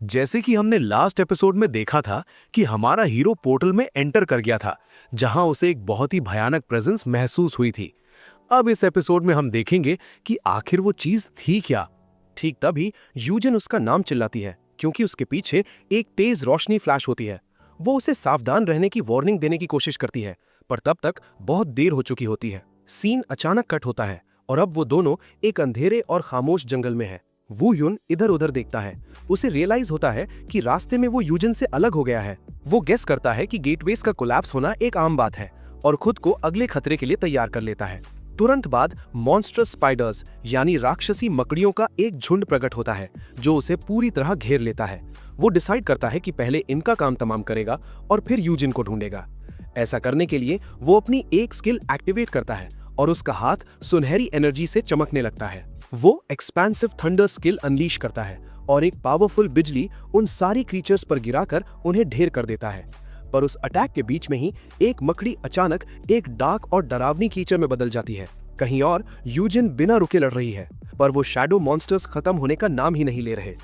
जैसे कि हमने लास्ट एपिसोड में देखा था कि हमारा हीरो पोर्टल में एंटर कर गया था, जहां उसे एक बहुत ही भयानक प्रेजेंस महसूस हुई थी। अब इस एपिसोड में हम देखेंगे कि आखिर वो चीज थी क्या। ठीक तभी यूजन उसका नाम चिल्लाती है, क्योंकि उसके पीछे एक तेज रोशनी फ्लैश होती है। वो उसे सावधान रहने की वार्निंग देने की कोशिश करती है, पर तब तक बहुत देर हो चुकी होती है। सीन अचानक कट होता है और अब वो दोनों एक अंधेरे और खामोश जंगल में हैं। वू युन इधर उधर देखता है। उसे रियलाइज होता है कि रास्ते में वो यूजन से अलग हो गया है। वो गेस करता है कि गेटवेज का कोलैप्स होना एक आम बात है और खुद को अगले खतरे के लिए तैयार कर लेता है। तुरंत बाद मॉन्स्टर्स स्पाइडर्स यानी राक्षसी मकड़ियों का एक झुंड प्रकट होता है, जो उसे पूरी तरह घेर लेता है। वो डिसाइड करता है कि पहले इनका काम तमाम करेगा और फिर यूजिन को ढूंढेगा। ऐसा करने के लिए वो अपनी एक स्किल एक्टिवेट करता है और उसका हाथ सुनहरी एनर्जी से चमकने लगता है। वो एक्सपेंसिव थंडर स्किल अनलीश करता है और एक पावरफुल बिजली उन सारी क्रीचर्स पर गिराकर उन्हें ढेर कर देता है। पर उस अटैक के बीच में ही एक मकड़ी अचानक एक डार्क और डरावनी कीचड़ में बदल जाती है। कहीं और यूजिन बिना रुके लड़ रही है, पर वो शैडो मॉन्स्टर्स खत्म होने का नाम ही नहीं ले रहे।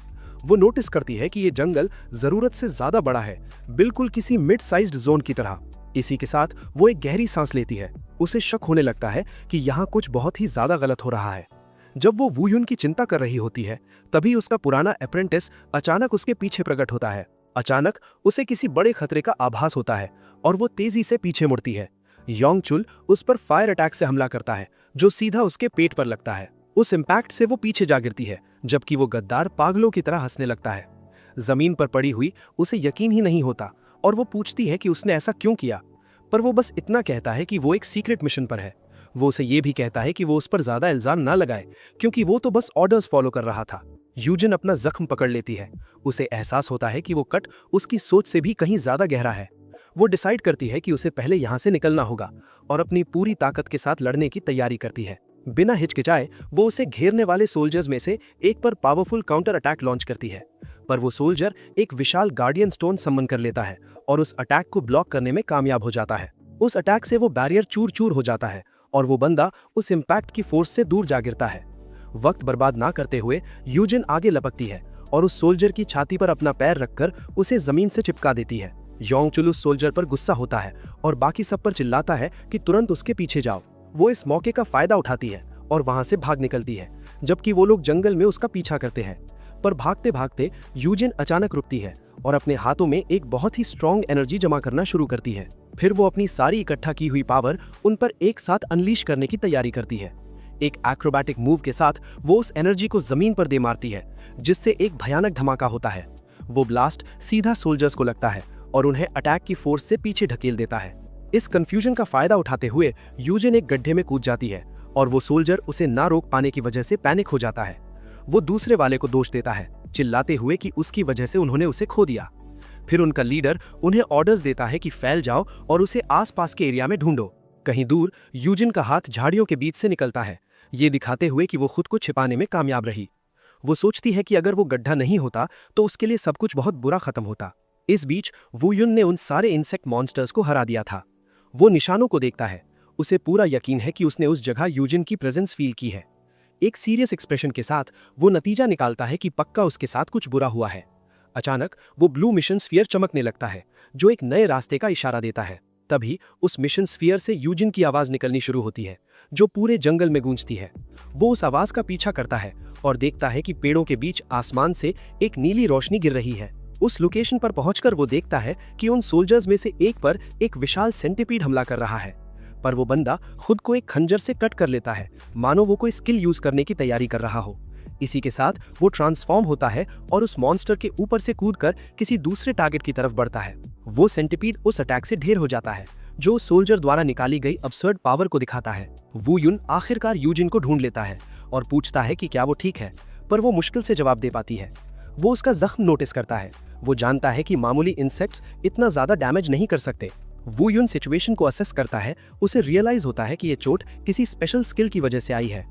वो नोटिस करती है कि ये जंगल जरूरत से ज्यादा बड़ा है, बिल्कुल किसी मिड साइज्ड जोन की तरह। इसी के साथ वो एक गहरी सांस लेती है। उसे शक होने लगता है कि यहाँ कुछ बहुत ही ज्यादा गलत हो रहा है। जब वो वू युन की चिंता कर रही होती है, तभी उसका पुराना अप्रेंटिस अचानक उसके पीछे प्रकट होता है। अचानक उसे किसी बड़े खतरे का आभास होता है और वो तेजी से पीछे मुड़ती है। योंग चुल उस पर फायर अटैक से हमला करता है, जो सीधा उसके पेट पर लगता है। उस इम्पैक्ट से वो पीछे जा गिरती है, जबकि वो गद्दार पागलों की तरह हंसने लगता है। जमीन पर पड़ी हुई उसे यकीन ही नहीं होता और वो पूछती है कि उसने ऐसा क्यों किया, पर वो बस इतना कहता है कि वो एक सीक्रेट मिशन पर है। वो उसे ये भी कहता है कि वो उस पर ज्यादा इल्जाम ना लगाए, क्योंकि वो तो बस ऑर्डर्स फॉलो कर रहा था। यूजिन अपना जख्म पकड़ लेती है। उसे एहसास होता है कि वो कट उसकी सोच से भी कहीं ज्यादा गहरा है। वो डिसाइड करती है कि उसे पहले यहाँ से निकलना होगा और अपनी पूरी ताकत के साथ लड़ने की तैयारी करती है। बिना हिचकिचाए वो उसे घेरने वाले सोल्जर्स में से एक पर पावरफुल काउंटर अटैक लॉन्च करती है, पर वो सोल्जर एक विशाल गार्डियन स्टोन समन कर लेता है और उस अटैक को ब्लॉक करने में कामयाब हो जाता है। उस अटैक से वो बैरियर चूर चूर हो जाता है और वो बंदा उस इम्पैक्ट की फोर्स से दूर जा गिरता है। वक्त बर्बाद ना करते हुए यूजिन आगे लपकती है और उस सोल्जर की छाती पर अपना पैर रखकर उसे जमीन से चिपका देती है। योंग चुल उस सोल्जर पर गुस्सा होता है और बाकी सब पर चिल्लाता है कि तुरंत उसके पीछे जाओ। वो इस मौके का फायदा उठाती है और वहां से भाग निकलती है, जबकि वो लोग जंगल में उसका पीछा करते हैं। पर भागते भागते यूजिन अचानक रुकती है और अपने हाथों में एक बहुत ही स्ट्रॉन्ग एनर्जी जमा करना शुरू करती है। फिर वो अपनी सारी इकट्ठा की हुई पावर उन पर एक साथ अनलीश करने की तैयारी करती है। एक एक्रोबैटिक मूव के साथ वो उस एनर्जी को जमीन पर दे मारती है, जिससे एक भयानक धमाका होता है। वो ब्लास्ट सीधा सोल्जर्स को लगता है और उन्हें अटैक की फोर्स से पीछे ढकेल देता है। इस कंफ्यूजन का फायदा उठाते हुए यूजिन एक गड्ढे में कूद जाती है और वो सोल्जर उसे ना रोक पाने की वजह से पैनिक हो जाता है। वो दूसरे वाले को दोष देता है, चिल्लाते हुए कि उसकी वजह से उन्होंने उसे खो दिया। फिर उनका लीडर उन्हें ऑर्डर्स देता है कि फैल जाओ और उसे आसपास के एरिया में ढूंढो। कहीं दूर यूजिन का हाथ झाड़ियों के बीच से निकलता है, ये दिखाते हुए कि वो खुद को छिपाने में कामयाब रही। वो सोचती है कि अगर वो गड्ढा नहीं होता तो उसके लिए सब कुछ बहुत बुरा खत्म होता। इस बीच वू युन ने उन सारे इंसेक्ट मॉन्स्टर्स को हरा दिया था। वो निशानों को देखता है। उसे पूरा यकीन है कि उसने उस जगह यूजिन की प्रेजेंस फील की है। एक सीरियस एक्सप्रेशन के साथ वो नतीजा निकालता है कि पक्का उसके साथ कुछ बुरा हुआ है। अचानक वो ब्लू मिशन स्फीयर चमकने लगता है, जो एक नए रास्ते का इशारा देता है। तभी उस मिशन स्फीयर से यूजिन की आवाज निकलनी शुरू होती है, जो पूरे जंगल में गूंजती है। वो उस आवाज का पीछा करता है और देखता है कि पेड़ों के बीच आसमान से एक नीली रोशनी गिर रही है। उस लोकेशन पर पहुंचकर वो देखता है कि उन सोल्जर्स में से एक पर एक विशाल सेंटीपीड हमला कर रहा है, पर वो बंदा खुद को एक खंजर से कट कर लेता है, मानो वो कोई स्किल यूज करने की तैयारी कर रहा हो। इसी के साथ वो ट्रांसफॉर्म होता है और उस मॉन्स्टर के ऊपर से कूदकर किसी दूसरे टारगेट की तरफ बढ़ता है। वो सेंटीपीड उस अटैक से ढेर हो जाता है, जो सोल्जर द्वारा निकाली गई अब्सर्ड पावर को दिखाता है। वू युन आखिरकार यूजिन को ढूंढ लेता है और पूछता है कि क्या वो ठीक है, पर वो मुश्किल से जवाब दे पाती है। वो उसका जख्म नोटिस करता है। वो जानता है कि मामूली इंसेक्ट्स इतना ज्यादा डैमेज नहीं कर सकते। वू युन सिचुएशन को असेस करता है। उसे रियलाइज होता है कि ये चोट किसी स्पेशल स्किल की वजह से आई है।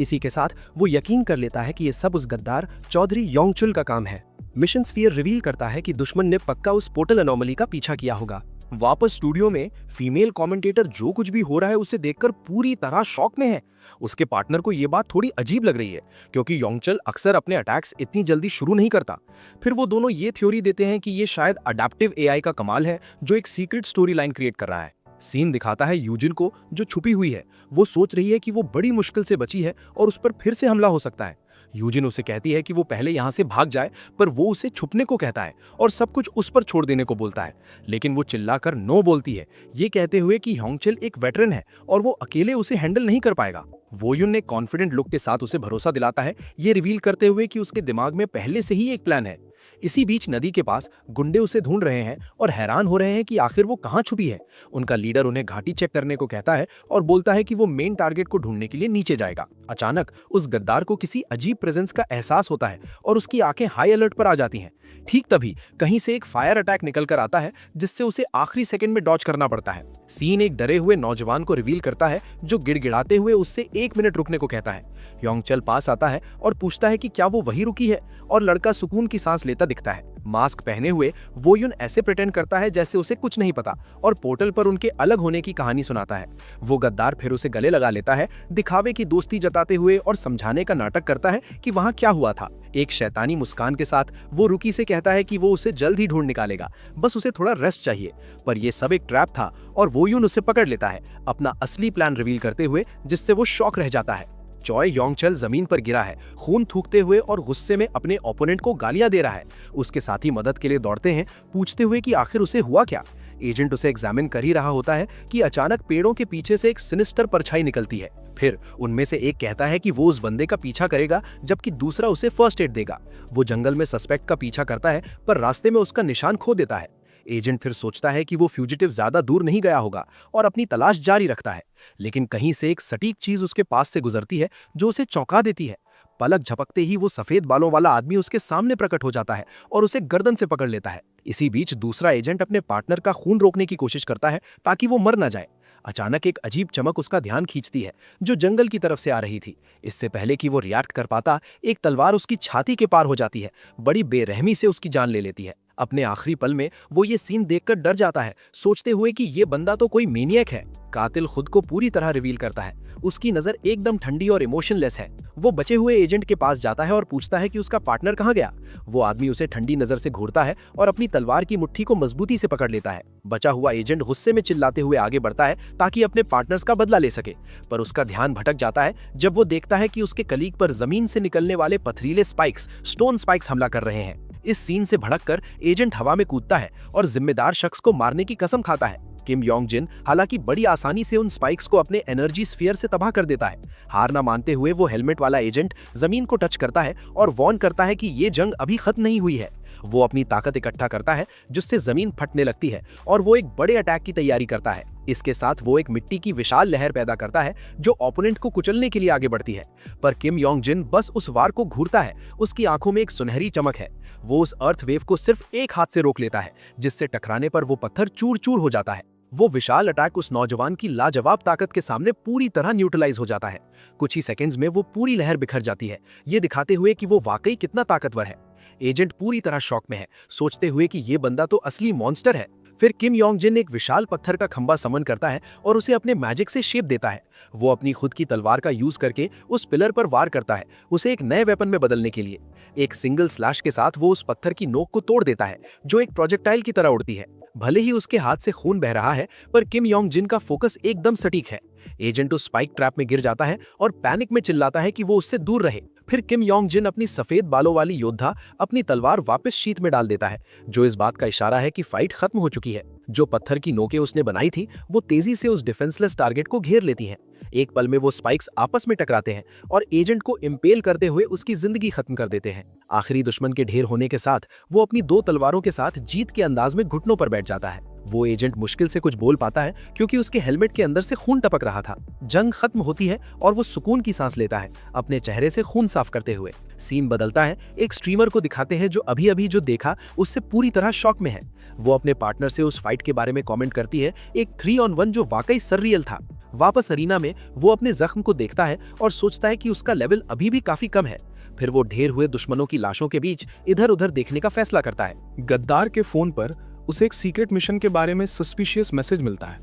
इसी के साथ वो यकीन कर लेता है कि ये सब उस गद्दार चौधरी योंग चुल का काम है। मिशन स्फीयर रिवील करता है कि दुश्मन ने पक्का उस पोर्टल एनोमली का पीछा किया होगा। वापस स्टूडियो में फीमेल कमेंटेटर जो कुछ भी हो रहा है उसे देखकर पूरी तरह शॉक में है। उसके पार्टनर को यह बात थोड़ी अजीब लग रही है क्योंकि योंगचल अक्सर अपने अटैक्स इतनी जल्दी शुरू नहीं करता। फिर वो दोनों ये थ्योरी देते हैं कि ये शायद अडेप्टिव एआई का कमाल है जो एक सीक्रेट स्टोरी लाइन क्रिएट कर रहा है। सीन दिखाता है यूजिन को जो छुपी हुई है, वो सोच रही है कि वो बड़ी मुश्किल से बची है और उस पर फिर से हमला हो सकता है। यूजिन उसे कहती है कि वो पहले यहाँ से भाग जाए, पर वो उसे छुपने को कहता है और सब कुछ उस पर छोड़ देने को बोलता है। लेकिन वो चिल्लाकर नो बोलती है, ये कहते हुए कि योंगचल एक वेटरन है और वो अकेले उसे हैंडल नहीं कर पाएगा। वोयुन ने कॉन्फिडेंट लुक के साथ उसे भरोसा दिलाता है, ये रिवील करते हुए कि उसके दिमाग में पहले से ही एक प्लान है। इसी बीच नदी के पास गुंडे उसे ढूंढ रहे हैं और हैरान हो रहे हैं कि आखिर वो कहाँ छुपी है। उनका लीडर उन्हें घाटी चेक करने को कहता है और बोलता है कि वो मेन टारगेट को ढूंढने के लिए नीचे जाएगा। अचानक उस गद्दार को किसी अजीब प्रेजेंस का एहसास होता है और उसकी आंखें हाई अलर्ट पर आ जाती हैं। ठीक तभी कहीं से एक फायर अटैक निकल कर आता है जिससे उसे आखिरी सेकंड में डॉज करना पड़ता है। सीन एक डरे हुए नौजवान को रिवील करता है जो गिड़गिड़ाते हुए उससे 1 मिनट रुकने को कहता है। योंगचल पास आता है और पूछता है कि क्या वो वही रुकी है और लड़का सुकून की सांस लेता दिखता है। मास्क पहने हुए वोयुन ऐसे प्रिटेंड करता है जैसे उसे कुछ नहीं पता और पोर्टल पर उनके अलग होने की कहानी सुनाता है। वो गद्दार फिर उसे गले लगा लेता है, दिखावे की दोस्ती जताते हुए और समझाने का नाटक करता है कि वहां क्या हुआ था। एक शैतानी मुस्कान के साथ वो रुकी से कहता है कि वो उसे जल्द ही ढूंढ निकालेगा, बस उसे थोड़ा रेस्ट चाहिए। पर यह सब एक ट्रैप था और वोयुन उसे पकड़ लेता है, अपना असली प्लान रिवील करते हुए, जिससे वो शॉक रह जाता है। चॉय योंगचल जमीन पर गिरा है, खून थूकते हुए और गुस्से में अपने ओपोनेंट को गालियां दे रहा है। उसके साथी मदद के लिए दौड़ते हैं, पूछते हुए कि आखिर उसे हुआ क्या। एजेंट उसे एग्जामिन कर ही रहा होता है कि अचानक पेड़ों के पीछे से एक सिनिस्टर परछाई निकलती है। फिर उनमें से एक कहता है कि वो उस बंदे का पीछा करेगा जबकि दूसरा उसे फर्स्ट एड देगा। वो जंगल में सस्पेक्ट का पीछा करता है पर रास्ते में उसका निशान खो देता है। एजेंट फिर सोचता है कि वो फ्यूजिटिव ज्यादा दूर नहीं गया होगा और अपनी तलाश जारी रखता है। लेकिन कहीं से एक सटीक चीज उसके पास से गुजरती है जो उसे चौंका देती है। पलक झपकते ही वो सफेद बालों वाला आदमी उसके सामने प्रकट हो जाता है और उसे गर्दन से पकड़ लेता है। इसी बीच दूसरा एजेंट अपने पार्टनर का खून रोकने की कोशिश करता है ताकि वो मर न जाए। अचानक एक अजीब चमक उसका ध्यान खींचती है जो जंगल की तरफ से आ रही थी। इससे पहले कि वो रिएक्ट कर पाता, एक तलवार उसकी छाती के पार हो जाती है, बड़ी बेरहमी से उसकी जान ले लेती है। अपने आखिरी पल में वो ये सीन देखकर डर जाता है, सोचते हुए कि ये बंदा तो कोई मेनियक है। कातिल खुद को पूरी तरह रिवील करता है। उसकी नजर एकदम ठंडी और इमोशनलेस है। वो बचे हुए एजेंट के पास जाता है और पूछता है कि उसका पार्टनर कहाँ गया। वो आदमी उसे ठंडी नजर से घूरता है और अपनी तलवार की मुट्ठी को मजबूती से पकड़ लेता है। बचा हुआ एजेंट गुस्से में चिल्लाते हुए आगे बढ़ता है ताकि अपने पार्टनर्स का बदला ले सके, पर उसका ध्यान भटक जाता है जब वो देखता है कि उसके कलीग पर जमीन से निकलने वाले पथरीले स्पाइक्स, स्टोन स्पाइक्स हमला कर रहे हैं। इस सीन से भड़ककर एजेंट हवा में कूदता है और जिम्मेदार शख्स को मारने की कसम खाता है। किम योंग जिन हालांकि बड़ी आसानी से उन स्पाइक्स को अपने एनर्जी स्फीयर से तबाह कर देता है। हार ना मानते हुए वो हेलमेट वाला एजेंट जमीन को टच करता है और वॉर्न करता है कि ये जंग अभी खत्म नहीं हुई है। वो अपनी ताकत इकट्ठा करता है जिससे जमीन फटने लगती है और वो एक बड़े अटैक की तैयारी करता है। इसके साथ वो एक मिट्टी की विशाल लहर पैदा करता है जो ओपोनेंट को कुचलने के लिए आगे बढ़ती है। पर किम योंग जिन बस उस वार को घूरता है। उसकी आंखों में एक सुनहरी चमक है। वो उस अर्थ वेव को सिर्फ एक हाथ से रोक लेता है, जिससे टकराने पर वो पत्थर चूर चूर हो जाता है। वो विशाल अटैक उस नौजवान की लाजवाब ताकत के सामने पूरी तरह न्यूट्रलाइज हो जाता है। कुछ ही सेकंड्स में वो पूरी लहर बिखर जाती है, ये दिखाते हुए कि वो वाकई कितना ताकतवर है। एजेंट पूरी तरह शॉक में है, सोचते हुए कि ये बंदा तो असली मॉन्स्टर है। फिर किम योंग जिन एक विशाल पत्थर का खंबा समन करता है और उसे अपने मैजिक से शेप देता है। वो अपनी खुद की तलवार का यूज करके उस पिलर पर वार करता है, उसे एक नए वेपन में बदलने के लिए। एक सिंगल स्लैश के साथ वो उस पत्थर की नोक को तोड़ देता है जो एक प्रोजेक्टाइल की तरह उड़ती है। भले ही उसके हाथ से खून बह रहा है, पर किम योंग जिन का फोकस एकदम सटीक है। एजेंट उस स्पाइक ट्रैप में गिर जाता है और पैनिक में चिल्लाता है कि वो उससे दूर रहे। फिर किम योंग जिन अपनी सफेद बालों वाली योद्धा अपनी तलवार वापस शीत में डाल देता है, जो इस बात का इशारा है कि फाइट खत्म हो चुकी है। जो पत्थर की नोकें उसने बनाई थी वो तेजी से उस डिफेंसलेस टारगेट को घेर लेती हैं। एक पल में वो स्पाइक्स आपस में टकराते हैं और एजेंट को इम्पेल करते हुए उसकी जिंदगी खत्म कर देते हैं। आखिरी दुश्मन के ढेर होने के साथ वो अपनी 2 तलवारों के साथ जीत के अंदाज में घुटनों पर बैठ जाता है। वो एजेंट मुश्किल से कुछ बोल पाता है क्योंकि उसके हेलमेट के अंदर से खून टपक रहा था। जंग खत्म होती है और वो सुकून की सांस लेता है, अपने चेहरे से खून साफ करते हुए। सीन बदलता है, एक स्ट्रीमर को दिखाते हैं जो अभी अभी जो देखा उससे पूरी तरह शॉक में है। वो अपने पार्टनर से उस फाइट के बारे में कमेंट करती है, एक 3-on-1 जो वाकई सररियल था। वापस अरीना में वो अपने जख्म को देखता है और सोचता है कि उसका लेवल अभी भी काफी कम है। फिर वो ढेर हुए दुश्मनों की लाशों के बीच इधर उधर देखने का फैसला करता है। गद्दार के फोन पर उसे एक सीक्रेट मिशन के बारे में सस्पिशियस मैसेज मिलता है।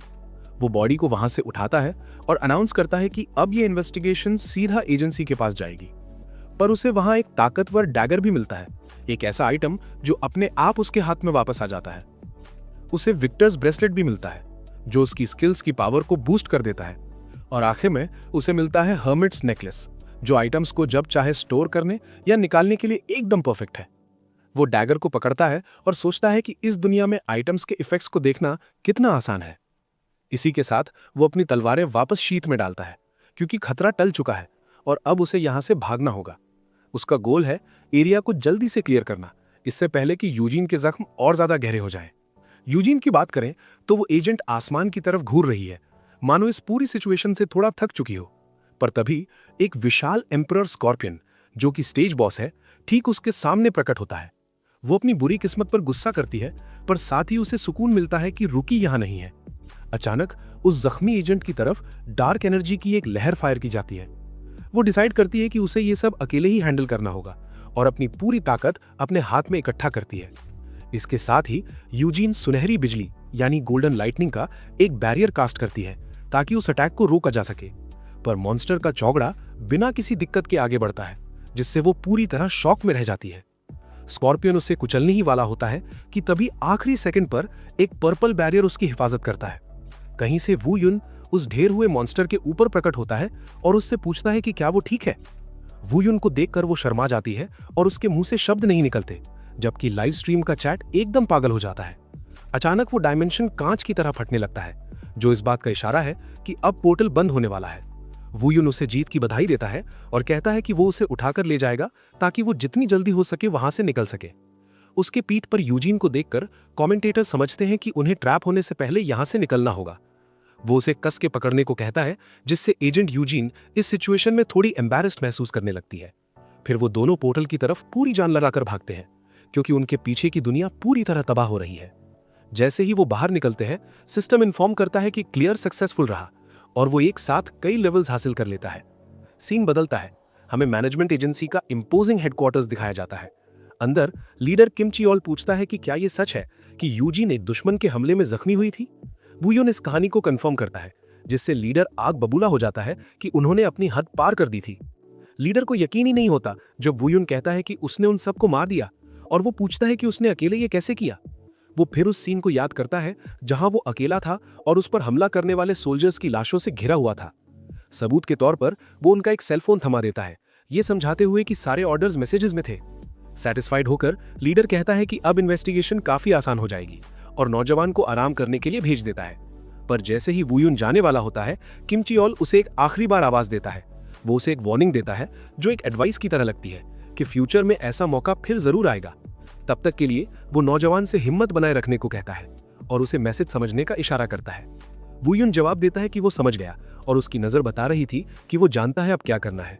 वो बॉडी को वहां से उठाता है और अनाउंस करता है कि अब ये इन्वेस्टिगेशन सीधा एजेंसी के पास जाएगी। पर उसे वहां एक ताकतवर डैगर भी मिलता है, एक ऐसा आइटम जो अपने आप उसके हाथ में वापस आ जाता है। उसे विक्टर्स ब्रेसलेट भी मिलता है जो उसकी स्किल्स की पावर को बूस्ट कर देता है। और आखिर में उसे मिलता है हर्मिट्स नेकलेस, जो आइटम्स को जब चाहे स्टोर करने या निकालने के लिए एकदम परफेक्ट है। वो डैगर को पकड़ता है और सोचता है कि इस दुनिया में आइटम्स के इफेक्ट्स को देखना कितना आसान है। इसी के साथ वो अपनी तलवारें वापस शीत में डालता है क्योंकि खतरा टल चुका है और अब उसे यहां से भागना होगा। उसका गोल है एरिया को जल्दी से क्लियर करना, इससे पहले कि यूजीन के जख्म और ज्यादा गहरे हो जाएं। यूजीन की बात करें तो वो एजेंट आसमान की तरफ घूर रही है, मानो इस पूरी सिचुएशन से थोड़ा थक चुकी हो। पर तभी एक विशाल एम्परर स्कॉर्पियन, जो कि स्टेज बॉस है, ठीक उसके सामने प्रकट होता है। वो अपनी बुरी किस्मत पर गुस्सा करती है, पर साथ ही उसे सुकून मिलता है कि रुकी यहां नहीं है। अचानक उस जख्मी एजेंट की तरफ डार्क एनर्जी की एक लहर फायर की जाती है। वो डिसाइड करती है कि उसे ये सब अकेले ही हैंडल करना होगा और अपनी पूरी ताकत अपने हाथ में इकट्ठा करती है। इसके साथ ही यूजीन सुनहरी बिजली यानी गोल्डन लाइटनिंग का एक बैरियर कास्ट करती है ताकि उस अटैक को रोका जा सके। पर मॉन्स्टर का चौगड़ा बिना किसी दिक्कत के आगे बढ़ता है, जिससे वो पूरी तरह शॉक में रह जाती है। स्कॉर्पियन उसे कुचलने ही वाला होता है कि तभी आखिरी सेकंड पर एक पर्पल बैरियर उसकी हिफाजत करता है। कहीं से वू युन उस ढेर हुए मॉन्स्टर के ऊपर प्रकट होता है और उससे पूछता है कि क्या वो ठीक है। वू युन को देखकर वो शर्मा जाती है और उसके मुंह से शब्द नहीं निकलते, जबकि लाइव स्ट्रीम का चैट एकदम पागल हो जाता है। अचानक वो डायमेंशन कांच की तरह फटने लगता है, जो इस बात का इशारा है कि अब पोर्टल बंद होने वाला है। वू युन उसे जीत की बधाई देता है और कहता है कि वो उसे उठाकर ले जाएगा ताकि वो जितनी जल्दी हो सके वहां से निकल सके। उसके पीठ पर यूजीन को देखकर कमेंटेटर समझते हैं कि उन्हें ट्रैप होने से पहले यहां से निकलना होगा। वो उसे कस के पकड़ने को कहता है, जिससे एजेंट यूजीन इस सिचुएशन में थोड़ी एम्बैरेस्ड महसूस करने लगती है। फिर वो दोनों पोर्टल की तरफ पूरी जान लगाकर भागते हैं, क्योंकि उनके पीछे की दुनिया पूरी तरह तबाह हो रही है। जैसे ही वो बाहर निकलते हैं, सिस्टम इन्फॉर्म करता है कि क्लियर सक्सेसफुल रहा और वो एक साथ कई लेवल्स हासिल कर लेता है। सीन बदलता है, हमें मैनेजमेंट एजेंसी का इंपोजिंग हेडक्वार्टर्स दिखाया जाता है। अंदर लीडर किम चियोल पूछता है कि क्या ये सच है कि यूजीन एक दुश्मन के हमले में जख्मी हुई थी। वू युन इस कहानी को कंफर्म करता है, जिससे लीडर आग बबूला हो जाता है कि उन्होंने अपनी हद पार कर दी थी। लीडर को यकीन ही नहीं होता जब वू युन कहता है कि उसने उन सबको मार दिया, और वो पूछता है कि उसने अकेले ये कैसे किया। वो फिर उस सीन को याद करता है जहां वो अकेला था और उस पर हमला करने वाले सोल्जर्स की लाशों से घिरा हुआ था। सबूत के तौर पर वो उनका एक सेलफोन थमा देता है, ये समझाते हुए कि सारे ऑर्डर्स मैसेजेस में थे। सेटिस्फाइड होकर लीडर कहता है कि अब इन्वेस्टिगेशन काफी आसान हो जाएगी और नौजवान को आराम करने के लिए भेज देता है। पर जैसे ही वू युन जाने वाला होता है, किम चियोल उसे एक आखिरी बार आवाज देता है। वो उसे एक वार्निंग देता है जो एक एडवाइस की तरह लगती है कि फ्यूचर में ऐसा मौका फिर जरूर आएगा। तब तक के लिए वो नौजवान से हिम्मत बनाए रखने को कहता है और उसे मैसेज समझने का इशारा करता है। वू युन जवाब देता है कि वो समझ गया और उसकी नजर बता रही थी कि वो जानता है अब क्या करना है।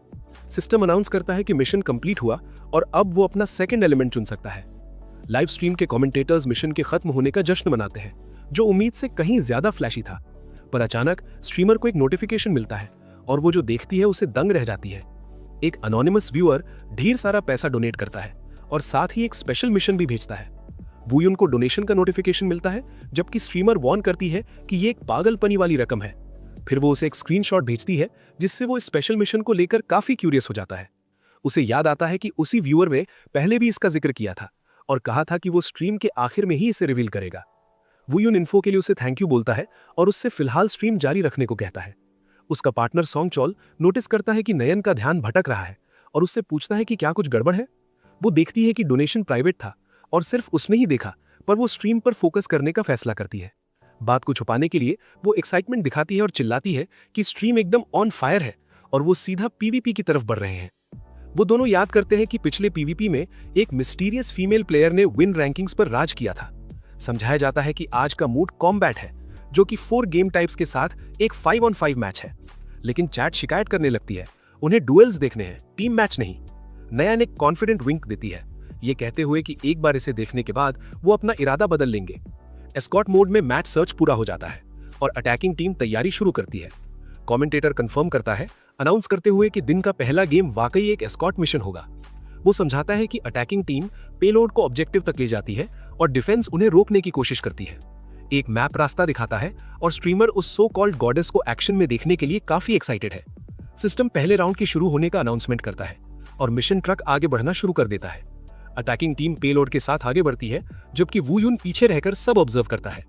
सिस्टम अनाउंस करता है कि मिशन कंप्लीट हुआ और अब वो अपना सेकंड एलिमेंट चुन सकता है। लाइव स्ट्रीम के कमेंटेटर्स मिशन के खत्म होने का जश्न मनाते हैं, जो उम्मीद से कहीं ज्यादा फ्लैशी था। पर अचानक स्ट्रीमर को एक नोटिफिकेशन मिलता है और वो जो देखती है उसे दंग रह जाती है। एक अनोनिमस व्यूअर ढेर सारा पैसा डोनेट करता है और साथ ही एक स्पेशल मिशन भी भेजता है। वू युन को डोनेशन का नोटिफिकेशन मिलता है, जबकि स्ट्रीमर वार्न करती है कि ये एक पागलपनी वाली रकम है। फिर वो उसे एक स्क्रीनशॉट भेजती है, जिससे वो इस स्पेशल मिशन को लेकर काफी क्यूरियस हो जाता है। उसे याद आता है कि उसी व्यूअर ने पहले भी इसका जिक्र किया था और कहा था कि वो स्ट्रीम के आखिर में ही इसे रिवील करेगा। वू युन इन्फो के लिए उसे थैंक यू बोलता है और उससे फिलहाल स्ट्रीम जारी रखने को कहता है। उसका पार्टनर सॉन्ग चॉल नोटिस करता है कि नयन का ध्यान भटक रहा है और उससे पूछता है कि क्या कुछ गड़बड़ है। वो देखती है कि डोनेशन प्राइवेट था और सिर्फ उसने ही देखा, पर वो स्ट्रीम पर फोकस करने का फैसला करती है। बात को छुपाने के लिए वो एक्साइटमेंट दिखाती है और चिल्लाती है कि स्ट्रीम एकदम ऑन फायर है और वो सीधा पीवीपी की तरफ बढ़ रहे हैं। वो दोनों याद करते हैं कि पिछले पीवीपी में एक मिस्टीरियस फीमेल प्लेयर ने विन रैंकिंग्स पर राज किया था। समझाया जाता है कि आज का मूड कॉम्बैट है, जो कि 4 गेम टाइप्स के साथ एक 5-on-5 मैच है। लेकिन चैट शिकायत करने लगती है, उन्हें डुएल्स देखने हैं, टीम मैच नहीं। नयन एक कॉन्फिडेंट विंक देती है, ये कहते हुए कि एक बार इसे देखने के बाद वो अपना इरादा बदल लेंगे। एस्कॉट मोड में मैच सर्च पूरा हो जाता है और अटैकिंग टीम तैयारी शुरू करती है। कमेंटेटर कंफर्म करता है, अनाउंस करते हुए कि दिन का पहला गेम वाकई एक एस्कॉट मिशन होगा। वो समझाता है कि अटैकिंग टीम पेलोड को ऑब्जेक्टिव तक ले जाती है और डिफेंस उन्हें रोकने की कोशिश करती है। एक मैप रास्ता दिखाता है और स्ट्रीमर उस सो कॉल्ड गॉडेस को एक्शन में देखने के लिए काफी एक्साइटेड है। सिस्टम पहले राउंड के शुरू होने का अनाउंसमेंट करता है और मिशन ट्रक आगे बढ़ना शुरू कर देता है। अटैकिंग टीम पेलोड के साथ आगे बढ़ती है, जबकि वू यून पीछे रहकर सब ऑब्जर्व करता है।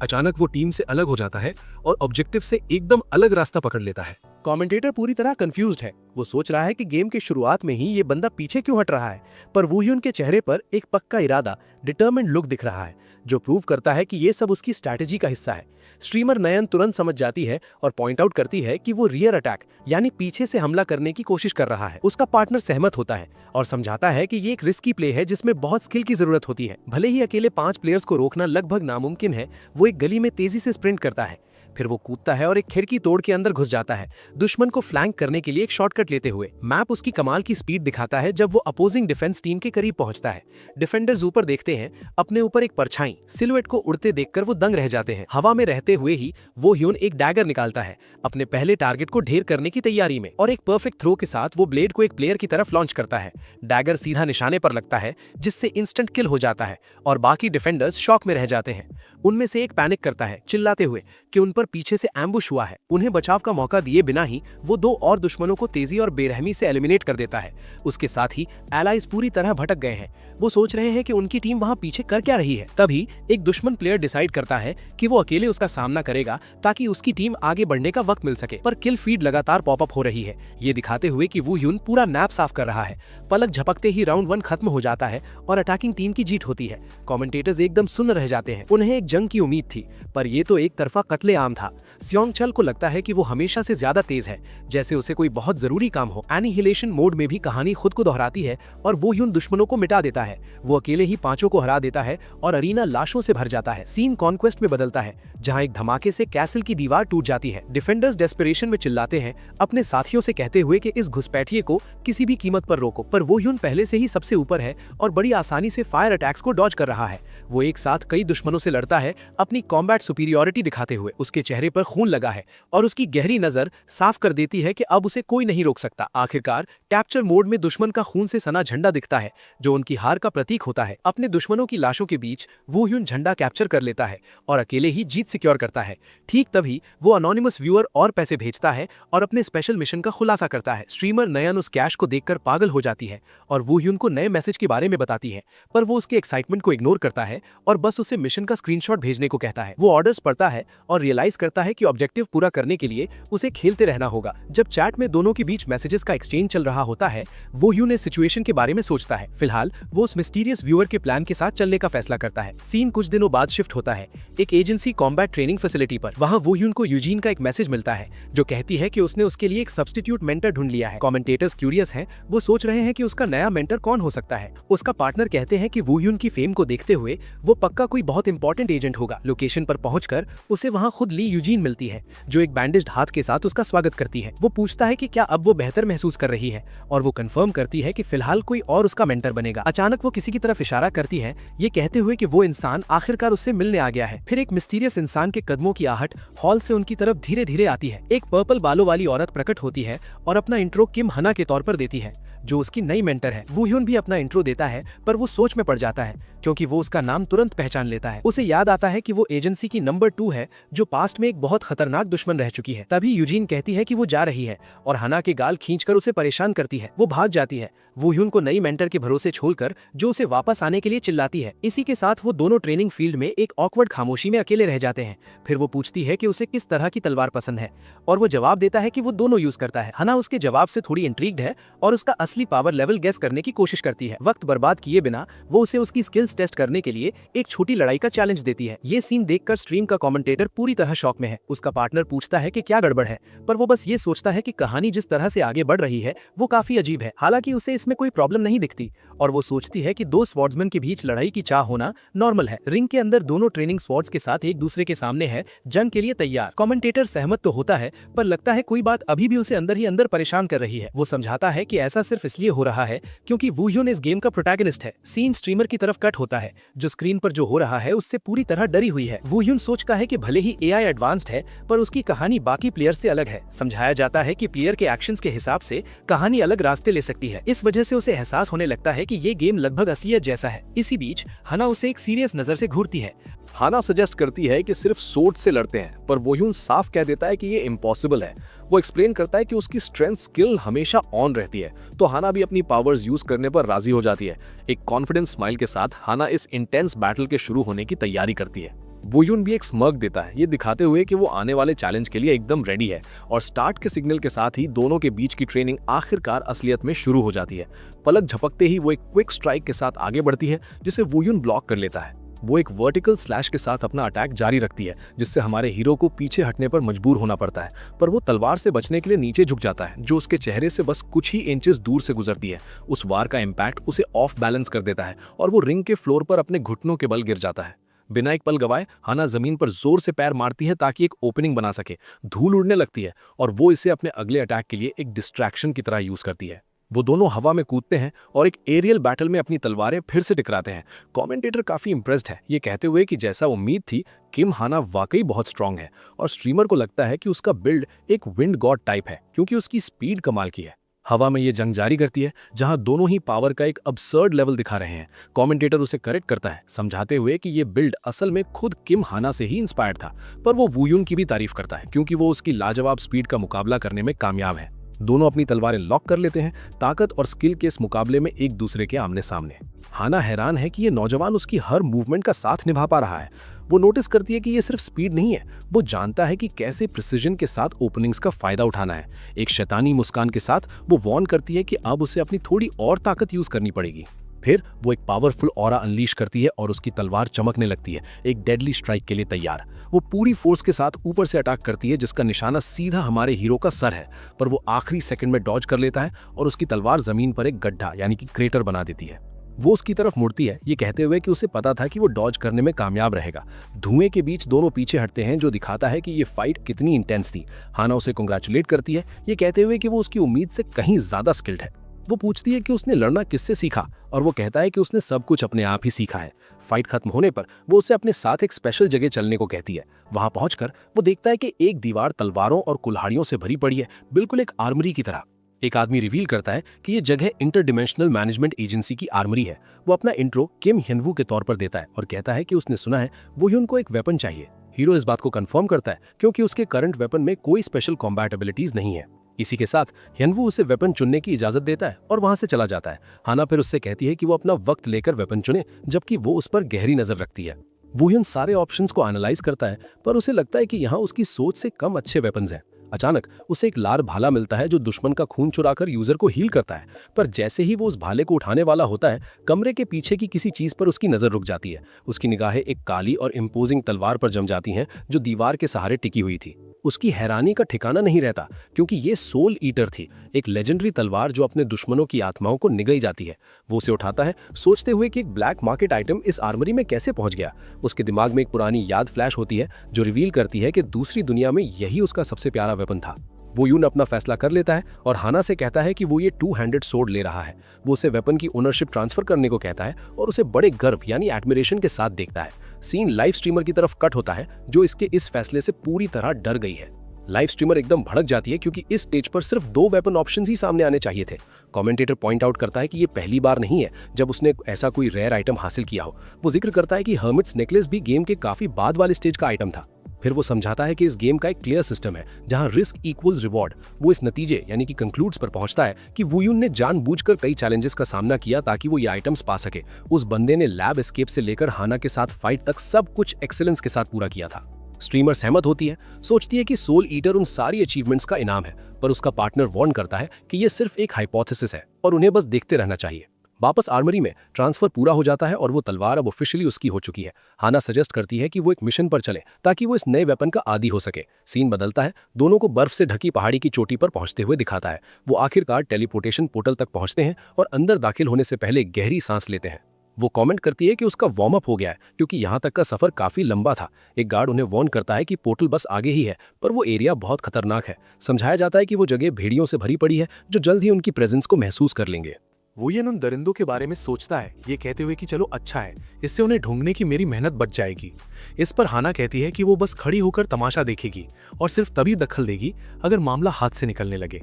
अचानक वो टीम से अलग हो जाता है और ऑब्जेक्टिव से एकदम अलग रास्ता पकड़ लेता है। कमेंटेटर पूरी तरह कंफ्यूज्ड है। वो सोच रहा है कि गेम के शुरुआत में ही ये बंदा पीछे क्यों हट रहा है, पर वू यून के चेहरे पर एक पक्का इरादा, डिटरमिन्ड लुक दिख रहा है, जो प्रूव करता है कि ये सब उसकी स्ट्रैटेजी का हिस्सा है। स्ट्रीमर नयन तुरंत समझ जाती है और पॉइंट आउट करती है कि वो रियर अटैक यानी पीछे से हमला करने की कोशिश कर रहा है। उसका पार्टनर सहमत होता है और समझाता है कि ये एक रिस्की प्ले है जिसमें बहुत स्किल की जरूरत होती है। भले ही अकेले 5 प्लेयर्स को रोकना लगभग नामुमकिन है, वो एक गली में तेजी से स्प्रिंट करता है, फिर वो कूदता है और एक खिड़की तोड़ के अंदर घुस जाता है, दुश्मन को फ्लैंक करने के लिए एक शॉर्टकट लेते हुए। मैप उसकी कमाल की स्पीड दिखाता है जब वो अपोजिंग डिफेंस टीम के करीब पहुंचता है। डिफेंडर्स ऊपर देखते हैं, अपने ऊपर एक परछाई सिलुएट को उड़ते देखकर वो दंग रह जाते हैं। हवा में रहते हुए ही वो ह्यून एक डैगर निकालता है, अपने पहले टारगेट को ढेर करने की तैयारी में, और एक परफेक्ट थ्रो के साथ वो ब्लेड को एक प्लेयर की तरफ लॉन्च करता है। डैगर सीधा निशाने पर लगता है, जिससे इंस्टेंट किल हो जाता है और बाकी डिफेंडर्स शॉक में रह जाते हैं। उनमें से एक पैनिक करता है, चिल्लाते हुए कि उन पर पीछे से एम्बुश हुआ है। उन्हें बचाव का मौका दिए बिना ही वो 2 और दुश्मनों को तेजी और बेरहमी से एलिमिनेट कर देता है। उसके साथ ही एलाइज पूरी तरह भटक गए हैं। वो सोच रहे हैं कि उनकी टीम वहां पीछे कर क्या रही है। तभी एक दुश्मन प्लेयर डिसाइड करता है कि वो अकेले उसका सामना करेगा ताकि उसकी टीम आगे बढ़ने का वक्त मिल सके। पर किल फीड लगातार पॉपअप हो रही है, ये दिखाते हुए कि वू ह्यून पूरा मैप साफ कर रहा है। पलक झपकते ही राउंड 1 खत्म हो जाता है और अटैकिंग टीम की जीत होती है। कमेंटेटर्स एकदम सुन्न रह जाते हैं। उन्हें एक जंग की उम्मीद थी, पर ये तो एक तरफा कत्लेआम था। स्योंग चल को लगता है कि वो हमेशा से ज्यादा तेज है, जैसे उसे कोई बहुत जरूरी काम हो। एनिहिलेशन मोड में भी कहानी खुद को दोहराती है और वो ह्यून दुश्मनों को मिटा देता है। वो अकेले ही 5 को हरा देता है और अरीना लाशों से भर जाता है। सीन कॉन्क्वेस्ट में बदलता है, जहां एक धमाके से कैसल की दीवार टूट जाती है। डिफेंडर्स डेस्परेशन में चिल्लाते हैं, अपने साथियों से कहते हुए कि इस घुसपैठिए को किसी भी कीमत पर रोको। पर वो ह्यून पहले से ही सबसे ऊपर है और बड़ी आसानी से फायर अटैक्स को डॉज कर रहा है। वो एक साथ कई दुश्मनों से लड़ता है, अपनी कॉम्बैट सुपीरियरिटी दिखाते हुए। उसके चेहरे पर खून लगा है और उसकी गहरी नजर साफ कर देती है कि अब उसे कोई नहीं रोक सकता। आखिरकार कैप्चर मोड में दुश्मन का खून से सना झंडा दिखता है, जो उनकी हार का प्रतीक होता है। अपने दुश्मनों की लाशों के बीच वो ह्यून झंडा कैप्चर कर लेता है और अकेले ही जीत सिक्योर करता है। ठीक तभी वो अनोनिमस व्यूअर और पैसे भेजता है और अपने स्पेशल मिशन का खुलासा करता है। स्ट्रीमर नयन उस कैश को देखकर पागल हो जाती है और वो ह्यून को नए मैसेज के बारे में बताती है, पर वो उसके एक्साइटमेंट को इग्नोर करता है और बस उसे मिशन का स्क्रीनशॉट भेजने को कहता है। वो ऑर्डर्स पढ़ता है और रियलाइज करता है कि ऑब्जेक्टिव पूरा करने के लिए उसे खेलते रहना होगा। जब चैट में दोनों के बीच मैसेजेस का एक्सचेंज चल रहा होता है, वो ह्यून इस सिचुएशन के बारे में सोचता है। फिलहाल वो उस मिस्टीरियस व्यूअर के प्लान के साथ चलने का फैसला करता है। सीन कुछ दिनों बाद शिफ्ट होता है एक एजेंसी कॉम्बैट ट्रेनिंग फैसिलिटी पर। वहां वो ह्यून को यूजीन का एक मैसेज मिलता है, जो कहती है कि उसने उसके लिए एक सब्स्टिट्यूट मेंटर ढूंढ लिया है। कमेंटेटर्स क्यूरियस हैं, वो सोच रहे हैं कि उसका नया मेंटर कौन हो सकता है। उसका पार्टनर कहते हैं कि वो ह्यून की फेम को देखते हुए वो पक्का कोई बहुत इंपॉर्टेंट एजेंट होगा। लोकेशन पर पहुंचकर उसे वहां खुद ली यूजीन मिलती है, जो एक बैंडेज्ड हाथ के साथ उसका स्वागत करती है। वो पूछता है कि क्या अब वो बेहतर महसूस कर रही है और वो कंफर्म करती है कि फिलहाल कोई और उसका मेंटर बनेगा। अचानक वो किसी की तरफ इशारा करती है, ये कहते हुए कि वो इंसान आखिरकार उससे मिलने आ गया है। फिर एक मिस्टीरियस इंसान के कदमों की आहट हॉल से उनकी तरफ धीरे धीरे आती है। एक पर्पल बालों वाली औरत प्रकट होती है और अपना इंट्रो किम हना के तौर पर देती है, जो उसकी नई मेंटर है। वू ह्यून भी अपना इंट्रो देता है, पर वो सोच में पड़ जाता है क्योंकि वो उसका नाम तुरंत पहचान लेता है। उसे याद आता है कि वो एजेंसी की नंबर 2 है, जो पास्ट में एक बहुत खतरनाक दुश्मन रह चुकी है। तभी यूजीन कहती है कि वो जा रही है और हना के गाल खींचकर उसे परेशान करती है। वो भाग जाती है, वू ह्यून को नई मेंटर के भरोसे छोड़कर, जो उसे वापस आने के लिए चिल्लाती है। इसी के साथ वो दोनों ट्रेनिंग फील्ड में एक ऑकवर्ड खामोशी में अकेले रह जाते हैं। फिर वो पूछती है कि उसे किस तरह की तलवार पसंद है और वो जवाब देता है कि वो दोनों यूज करता है। हना उसके जवाब से थोड़ी इंट्रीग्ड है और उसका असली पावर लेवल गेस करने की कोशिश करती है। वक्त बर्बाद किए बिना वो उसे उसकी स्किल्स टेस्ट करने के लिए एक छोटी लड़ाई का चैलेंज देती है। ये सीन देखकर स्ट्रीम का कमेंटेटर पूरी तरह शॉक में है। उसका पार्टनर पूछता है कि क्या गड़बड़ है, पर वो बस ये सोचता है कि कहानी जिस तरह से आगे बढ़ रही है वो काफी अजीब है। हालांकि उसे इसमें कोई प्रॉब्लम नहीं दिखती और वो सोचती है कि 2 स्वॉर्ड्समैन के बीच लड़ाई की चाह होना नॉर्मल है। रिंग के अंदर दोनों ट्रेनिंग स्वॉर्ड्स के साथ एक दूसरे के सामने है, जंग के लिए तैयार। कमेंटेटर सहमत तो होता है, पर लगता है कोई बात अभी भी उसे अंदर ही अंदर परेशान कर रही है। वो समझाता है कि ऐसा सिर्फ इसलिए हो रहा है क्योंकि वू ह्यून इस गेम का प्रोटैगनिस्ट है। सीन स्ट्रीमर की तरफ कट होता है, जो स्क्रीन पर जो हो रहा है उससे पूरी तरह डरी हुई है। वू ह्यून सोचता है कि भले ही एआई एडवांस्ड है, पर उसकी कहानी बाकी प्लेयर से अलग है। समझाया जाता है कि प्लेयर के एक्शंस के हिसाब से कहानी अलग रास्ते ले सकती है। इस वजह से उसे एहसास होने लगता है है कि ये गेम लगभग असलियत जैसा है। इसी बीच हाना उसे एक सीरियस नजर से घूरती है। हाना सजेस्ट करती है कि सिर्फ सोर्ड से लड़ते हैं, पर वोयून साफ कह देता है कि ये इम्पॉसिबल है। वो एक्सप्लेन करता है कि उसकी स्ट्रेंथ स्किल हमेशा ऑन रहती है, तो हाना भी अपनी पावर्स यूज करने पर राजी हो जाती है। एक कॉन्फिडेंस स्माइल के साथ हाना इस इंटेंस बैटल के शुरू होने की तैयारी करती है। वोयून भी एक स्मर्क देता है, ये दिखाते हुए कि वो आने वाले चैलेंज के लिए एकदम रेडी है, और स्टार्ट के सिग्नल के साथ ही दोनों के बीच की ट्रेनिंग आखिरकार असलियत में शुरू हो जाती है। पलक झपकते ही वो एक क्विक स्ट्राइक के साथ आगे बढ़ती है, जिसे वोयून ब्लॉक कर लेता है। वो एक वर्टिकल स्लैश के साथ अपना अटैक जारी रखती है, जिससे हमारे हीरो को पीछे हटने पर मजबूर होना पड़ता है, पर वो तलवार से बचने के लिए नीचे झुक जाता है, जो उसके चेहरे से बस कुछ ही इंचेस दूर से गुजरती है। उस वार का इम्पैक्ट उसे ऑफ बैलेंस कर देता है और वो रिंग के फ्लोर पर अपने घुटनों के बल गिर जाता है। बिना एक पल गवाए हाना जमीन पर जोर से पैर मारती है ताकि एक ओपनिंग बना सके। धूल उड़ने लगती है और वो इसे अपने अगले अटैक के लिए एक डिस्ट्रैक्शन की तरह यूज करती है। वो दोनों हवा में कूदते हैं और एक एरियल बैटल में अपनी तलवारें फिर से टकराते हैं। कमेंटेटर काफी इंप्रेस्ड है, ये कहते हुए कि जैसा उम्मीद थी, किम हाना वाकई बहुत स्ट्रांग है, और स्ट्रीमर को लगता है कि उसका बिल्ड एक विंड गॉड टाइप है, क्योंकि उसकी स्पीड कमाल की है। हवा में ये जंग जारी करती है, जहां दोनों ही पावर का एक अबसर्ड लेवल दिखा रहे हैं। कमेंटेटर उसे करेक्ट करता है, समझाते हुए कि ये बिल्ड असल में खुद किम हाना से ही इंस्पायर्ड था, पर वो वूयुन की भी तारीफ करता है, क्योंकि वो उसकी लाजवाब स्पीड का मुकाबला करने में कामयाब है। दोनों अपनी तलवारें लॉक कर लेते हैं, ताकत और स्किल के इस मुकाबले में एक दूसरे के आमने सामने। हाना हैरान है कि ये नौजवान उसकी हर मूवमेंट का साथ निभा पा रहा है। वो नोटिस करती है कि ये सिर्फ स्पीड नहीं है, वो जानता है कि कैसे प्रिसिजन के साथ ओपनिंग्स का फायदा उठाना है। एक शैतानी मुस्कान के साथ वो वार्न करती है कि अब उसे अपनी थोड़ी और ताकत यूज करनी पड़ेगी। फिर वो एक पावरफुल ऑरा अनलीश करती है और उसकी तलवार चमकने लगती है, एक डेडली स्ट्राइक के लिए तैयार। वो पूरी फोर्स के साथ ऊपर से अटैक करती है, जिसका निशाना सीधा हमारे हीरो का सर है, पर वो आखिरी सेकंड में डॉज कर लेता है और उसकी तलवार जमीन पर एक गड्ढा यानी कि क्रेटर बना देती है। वो उसकी तरफ मुड़ती है, ये कहते हुए कि उसे पता था कि वो डॉज करने में कामयाब रहेगा। धुएं के बीच दोनों पीछे हटते हैं, जो दिखाता है कि ये फाइट कितनी इंटेंस थी। हाना उसे कांग्रेचुलेट करती है, ये कहते हुए कि वो उसकी उम्मीद से कहीं ज्यादा स्किल्ड है। वो पूछती है कि उसने लड़ना किससे सीखा, और वो कहता है कि उसने सब कुछ अपने आप ही सीखा है। फाइट खत्म होने पर वो उसे अपने साथ एक स्पेशल जगह चलने को कहती है। वहां पहुंचकर वो देखता है कि एक दीवार तलवारों और कुल्हाड़ियों से भरी पड़ी है, बिल्कुल एक आर्मरी की तरह। एक आदमी रिवील करता है कि ये जगह इंटरडिमेंशनल मैनेजमेंट एजेंसी की आर्मरी है। वो अपना इंट्रो किम हिनवू के तौर पर देता है और कहता है कि उसने सुना है वोयुन को एक वेपन चाहिए। हीरो इस बात को कंफर्म करता है, क्योंकि उसके करंट वेपन में कोई स्पेशल कॉम्बैट एबिलिटीज नहीं है। इसी के साथ हिनवू उसे वेपन चुनने की इजाजत देता है और वहां से चला जाता है। हाना फिर उससे कहती है कि वो अपना वक्त लेकर वेपन चुने, जबकि वो उस पर गहरी नजर रखती है। वोयुन सारे ऑप्शंस को एनालाइज करता है, पर उसे लगता है कि यहाँ उसकी सोच से कम अच्छे वेपन्स हैं। अचानक उसे एक लाल भाला मिलता है, जो दुश्मन का खून चुराकर यूजर को हील करता है। पर जैसे ही वो उस भाले को उठाने वाला होता है, कमरे के पीछे की किसी चीज पर उसकी नजर रुक जाती है। उसकी निगाहें एक काली और इम्पोजिंग तलवार पर जम जाती हैं, जो दीवार के सहारे टिकी हुई थी। उसकी हैरानी का ठिकाना नहीं रहता, क्योंकि ये सोल ईटर थी, एक लेजेंडरी तलवार जो अपने दुश्मनों की आत्माओं को निगल जाती है। वो उसे उठाता है, सोचते हुए कि एक ब्लैक मार्केट आइटम इस आर्मरी में कैसे पहुंच गया। उसके दिमाग में एक पुरानी याद फ्लैश होती है, जो रिवील करती है कि दूसरी दुनिया में यही उसका सबसे प्यारा वेपन था। वो यून अपना फैसला कर लेता है और हाना से कहता है कि वो ये 2-हैंडेड सोर्ड ले रहा है। वो उसे वेपन की ओनरशिप ट्रांसफर करने को कहता है और उसे बड़े गर्व यानी एडमिरेशन के साथ देखता है। सीन लाइव स्ट्रीमर की तरफ कट होता है, जो इसके इस फैसले से पूरी तरह डर गई है। लाइव स्ट्रीमर एकदम भड़क जाती है, क्योंकि इस स्टेज पर सिर्फ 2 वेपन ऑप्शंस ही सामने आने चाहिए थे। कमेंटेटर पॉइंट आउट करता है कि ये पहली बार नहीं है जब उसने ऐसा कोई रेयर आइटम हासिल किया हो। वो जिक्र करता है कि हर्मिट्स नेकलेस भी गेम के काफी बाद वाले स्टेज का आइटम था। फिर वो समझाता है कि इस गेम का एक क्लियर सिस्टम है, जहां रिस्क इक्वल्स रिवॉर्ड। वो इस नतीजे यानी कि कंक्लूड्स पर पहुंचता है कि वूयुन ने जानबूझकर कई चैलेंजेस का सामना किया ताकि वो ये आइटम्स पा सके। उस बंदे ने लैब एस्केप से लेकर हाना के साथ फाइट तक सब कुछ एक्सीलेंस के साथ पूरा किया था। स्ट्रीमर सहमत होती है, सोचती है कि सोल ईटर उन सारी अचीवमेंट्स का इनाम है, पर उसका पार्टनर वार्न करता है कि ये सिर्फ एक हाइपोथेसिस है और उन्हें बस देखते रहना चाहिए। वापस आर्मरी में ट्रांसफर पूरा हो जाता है और वो तलवार अब ऑफिशियली उसकी हो चुकी है। हाना सजेस्ट करती है कि वो एक मिशन पर चले ताकि वो इस नए वेपन का आदी हो सके। सीन बदलता है, दोनों को बर्फ से ढकी पहाड़ी की चोटी पर पहुंचते हुए दिखाता है। वो आखिरकार टेलीपोर्टेशन पोर्टल तक पहुंचते हैं और अंदर दाखिल होने से पहले गहरी सांस लेते हैं। वो कमेंट करती है कि उसका वार्म अप हो गया है, क्योंकि यहाँ तक का सफर काफी लंबा था। एक गार्ड उन्हें वार्न करता है कि पोर्टल बस आगे ही है, पर वो एरिया बहुत खतरनाक है। समझाया जाता है कि वो जगह भेड़ियों से भरी पड़ी है, जो जल्द ही उनकी प्रेजेंस को महसूस कर लेंगे। वोयुन उन दरिंदों के बारे में सोचता है, ये कहते हुए कि चलो अच्छा है, इससे उन्हें ढूंढने की मेरी मेहनत बच जाएगी। इस पर हाना कहती है कि वो बस खड़ी होकर तमाशा देखेगी और सिर्फ तभी दखल देगी अगर मामला हाथ से निकलने लगे।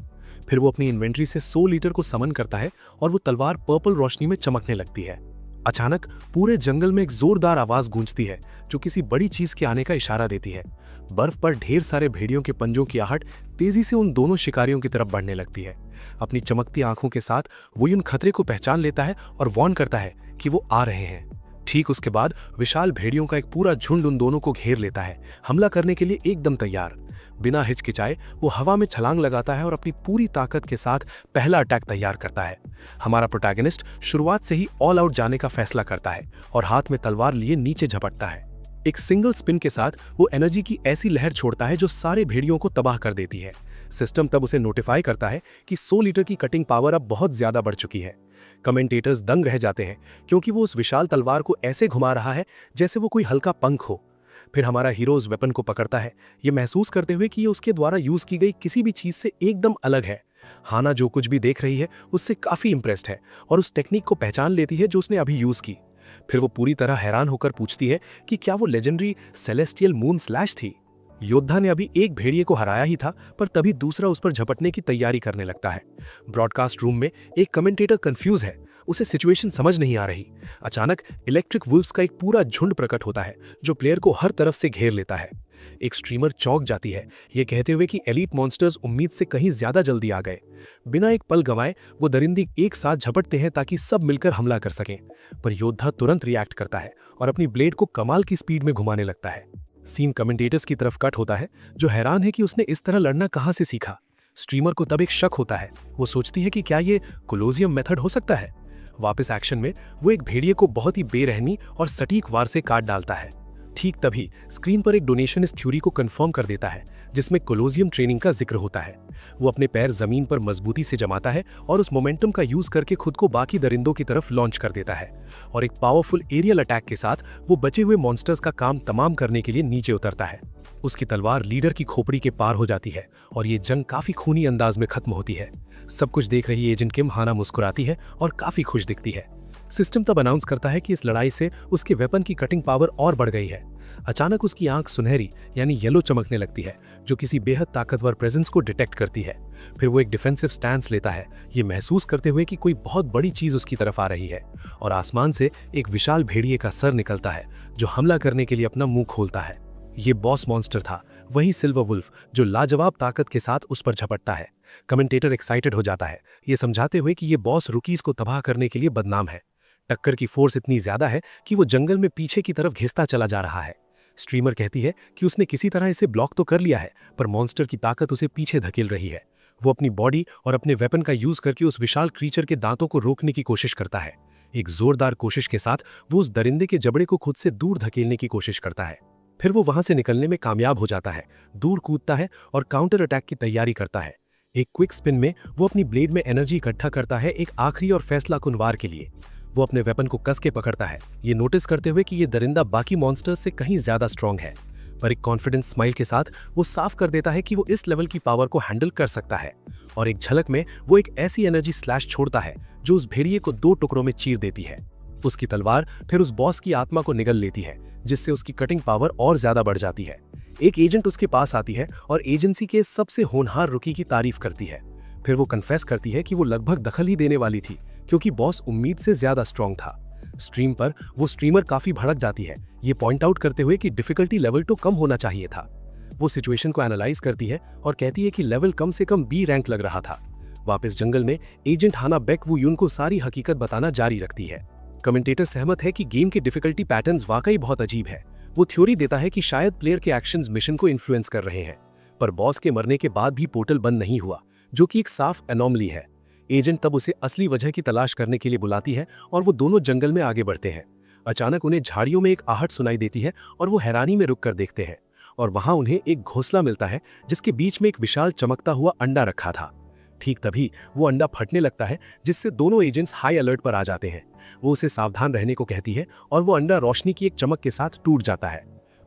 फिर वो अपनी इन्वेंट्री से 100 लीटर को समन करता है और वो तलवार पर्पल रोशनी में चमकने लगती है। अचानक पूरे जंगल में एक जोरदार आवाज गूंजती है जो किसी बड़ी चीज के आने का इशारा देती है। बर्फ पर ढेर सारे भेड़ियों के पंजों की आहट तेजी से उन दोनों शिकारियों की तरफ बढ़ने लगती है। अपनी चमकती आंखों के साथ वो उन खतरे को पहचान लेता है और वार्न करता है कि वो आ रहे हैं। ठीक उसके बाद विशाल भेड़ियों का एक पूरा झुंड उन दोनों को घेर लेता है, हमला करने के लिए एकदम तैयार। बिना हिचकिचाए वो हवा में छलांग लगाता है और अपनी पूरी ताकत के साथ पहला अटैक तैयार करता है। हमारा प्रोटैगनिस्ट शुरुआत से ही ऑल आउट जाने का फैसला करता है और हाथ में तलवार लिए नीचे झपटता है। एक सिंगल स्पिन के साथ वो एनर्जी की ऐसी लहर छोड़ता है जो सारे भेड़ियों को तबाह कर देती है। सिस्टम तब उसे नोटिफाई करता है कि 100 लीटर की कटिंग पावर अब बहुत ज्यादा बढ़ चुकी है। कमेंटेटर्स दंग रह जाते हैं क्योंकि वो उस विशाल तलवार को ऐसे घुमा रहा है जैसे वो कोई हल्का पंख हो। फिर हमारा हीरो उस वेपन को पकड़ता है, ये महसूस करते हुए कि ये उसके द्वारा यूज की गई किसी भी चीज से एकदम अलग है। हाना जो कुछ भी देख रही है उससे काफी इंप्रेस्ड है और उस टेक्निक को पहचान लेती है जो उसने अभी यूज की। फिर वो पूरी तरह हैरान होकर पूछती है कि क्या वो लेजेंडरी सेलेस्टियल मून स्लैश थी। योद्धा ने अभी एक भेड़िए को हराया ही था, पर तभी दूसरा उस पर झपटने की तैयारी करने लगता है। ब्रॉडकास्ट रूम में एक कमेंटेटर कंफ्यूज है, उसे सिचुएशन समझ नहीं आ रही। अचानक इलेक्ट्रिक वुल्व्स का एक पूरा झुंड प्रकट होता है जो प्लेयर को हर तरफ से घेर लेता है। एक स्ट्रीमर चौंक जाती है, ये कहते हुए कि एलीट मॉन्स्टर्स उम्मीद से कहीं ज्यादा जल्दी आ गए। बिना एक पल गंवाए वो दरिंदी एक साथ झपटते हैं ताकि सब मिलकर हमला कर सकें, पर योद्धा तुरंत रिएक्ट करता है और अपनी ब्लेड को कमाल की स्पीड में घुमाने लगता है। सीन कमेंटेटर्स की तरफ कट होता है जो हैरान है कि उसने इस तरह लड़ना कहां से सीखा। स्ट्रीमर को तब एक शक होता है, वो सोचती है कि क्या ये कोलोजियम मेथड हो सकता है। वापस एक्शन में वो एक भेड़िए को बहुत ही बेरहमी और सटीक वार से काट डालता है। ठीक तभी स्क्रीन पर एक डोनेशन इस थ्योरी को कंफर्म कर देता है जिसमें कोलोजियम ट्रेनिंग का जिक्र होता है। वो अपने पैर जमीन पर मजबूती से जमाता है और उस मोमेंटम का यूज करके खुद को बाकी दरिंदों की तरफ लॉन्च कर देता है और एक पावरफुल एरियल अटैक के साथ वो बचे हुए मॉन्स्टर्स का काम तमाम करने के लिए नीचे उतरता है। उसकी तलवार लीडर की खोपड़ी के पार हो जाती है और ये जंग काफी खूनी अंदाज में खत्म होती है। सब कुछ देख रही एजेंट किम हाना मुस्कुराती है और काफी खुश दिखती है। सिस्टम तब अनाउंस करता है कि इस लड़ाई से उसके वेपन की कटिंग पावर और बढ़ गई है। अचानक उसकी आंख सुनहरी यानी येलो चमकने लगती है जो किसी बेहद ताकतवर प्रेजेंस को डिटेक्ट करती है। फिर वो एक डिफेंसिव स्टैंस लेता है, ये महसूस करते हुए कि कोई बहुत बड़ी चीज उसकी तरफ आ रही है और आसमान से एक विशाल भेड़िए का सर निकलता है जो हमला करने के लिए अपना मुंह खोलता है। ये बॉस मॉन्स्टर था, वही सिल्वर वुल्फ जो लाजवाब ताकत के साथ उस पर झपटता है। कमेंटेटर एक्साइटेड हो जाता है, ये समझाते हुए कि ये बॉस रुकीज को तबाह करने के लिए बदनाम है। टक्कर की फोर्स इतनी ज्यादा है कि वो जंगल में पीछे की तरफ घिसता चला जा रहा है। स्ट्रीमर कहती है कि उसने किसी तरह इसे ब्लॉक तो कर लिया है, पर मॉन्स्टर की ताकत उसे पीछे धकेल रही है। वो अपनी बॉडी और अपने वेपन का यूज करके उस विशाल क्रीचर के दांतों को रोकने की कोशिश करता है। एक जोरदार कोशिश के साथ वो उस दरिंदे के जबड़े को खुद से दूर धकेलने की कोशिश करता है। फिर वो वहां से निकलने में कामयाब हो जाता है, दूर कूदता है और काउंटर अटैक की तैयारी करता है। एक क्विक स्पिन में वो अपनी ब्लेड में एनर्जी इकट्ठा करता है एक आखिरी और फैसलाकुन वार के लिए। वो अपने वेपन को कस के पकड़ता है, ये नोटिस करते हुए कि ये दरिंदा बाकी मॉन्स्टर्स से कहीं ज्यादा स्ट्रांग है, पर एक कॉन्फिडेंस स्माइल के साथ वो साफ कर देता है कि वो इस लेवल की पावर को हैंडल कर सकता है। और एक झलक में वो एक ऐसी एनर्जी स्लैश छोड़ता है जो उस भेड़िए को 2 टुकड़ों में चीर देती है। उसकी तलवार फिर उस बॉस की आत्मा को निगल लेती है जिससे उसकी कटिंग पावर और ज्यादा बढ़ जाती है। एक एजेंट उसके पास आती है और एजेंसी के सबसे होनहार रुकी की तारीफ करती है। फिर वो कन्फेस करती है कि वो लगभग दखल ही देने वाली थी क्योंकि बॉस उम्मीद से ज्यादा स्ट्रांग था। स्ट्रीम पर वो स्ट्रीमर काफी भड़क जाती है, ये पॉइंट आउट करते हुए कि डिफिकल्टी लेवल तो कम होना चाहिए था। वो सिचुएशन को एनालाइज करती है और कहती है कि लेवल कम से कम B रैंक लग रहा था। वापस जंगल में एजेंट हाना बेक वू यून को सारी हकीकत बताना जारी रखती है। कमेंटेटर सहमत है कि गेम के डिफिकल्टी पैटर्न्स वाकई बहुत अजीब है। वो थ्योरी देता है कि शायद प्लेयर के एक्शंस मिशन को इन्फ्लुएंस कर रहे हैं, पर बॉस के मरने के बाद भी पोर्टल बंद नहीं हुआ, जो कि एक साफ एनोमली है। एजेंट तब उसे असली वजह की तलाश करने के लिए बुलाती है और वो दोनों जंगल में आगे बढ़ते हैं। अचानक उन्हें झाड़ियों में एक आहट सुनाई देती है और वो हैरानी में रुककर देखते हैं और वहां उन्हें एक घोंसला मिलता है जिसके बीच में एक विशाल चमकता हुआ अंडा रखा था। ठीक तभी वो अंडा फटने लगता है जिससे दोनों एजेंट्स हाई अलर्ट पर आ जाते हैं। वो उसे सावधान रहने को कहती है और वो अंडा रोशनी की एक चमक के साथ टूट जाता है,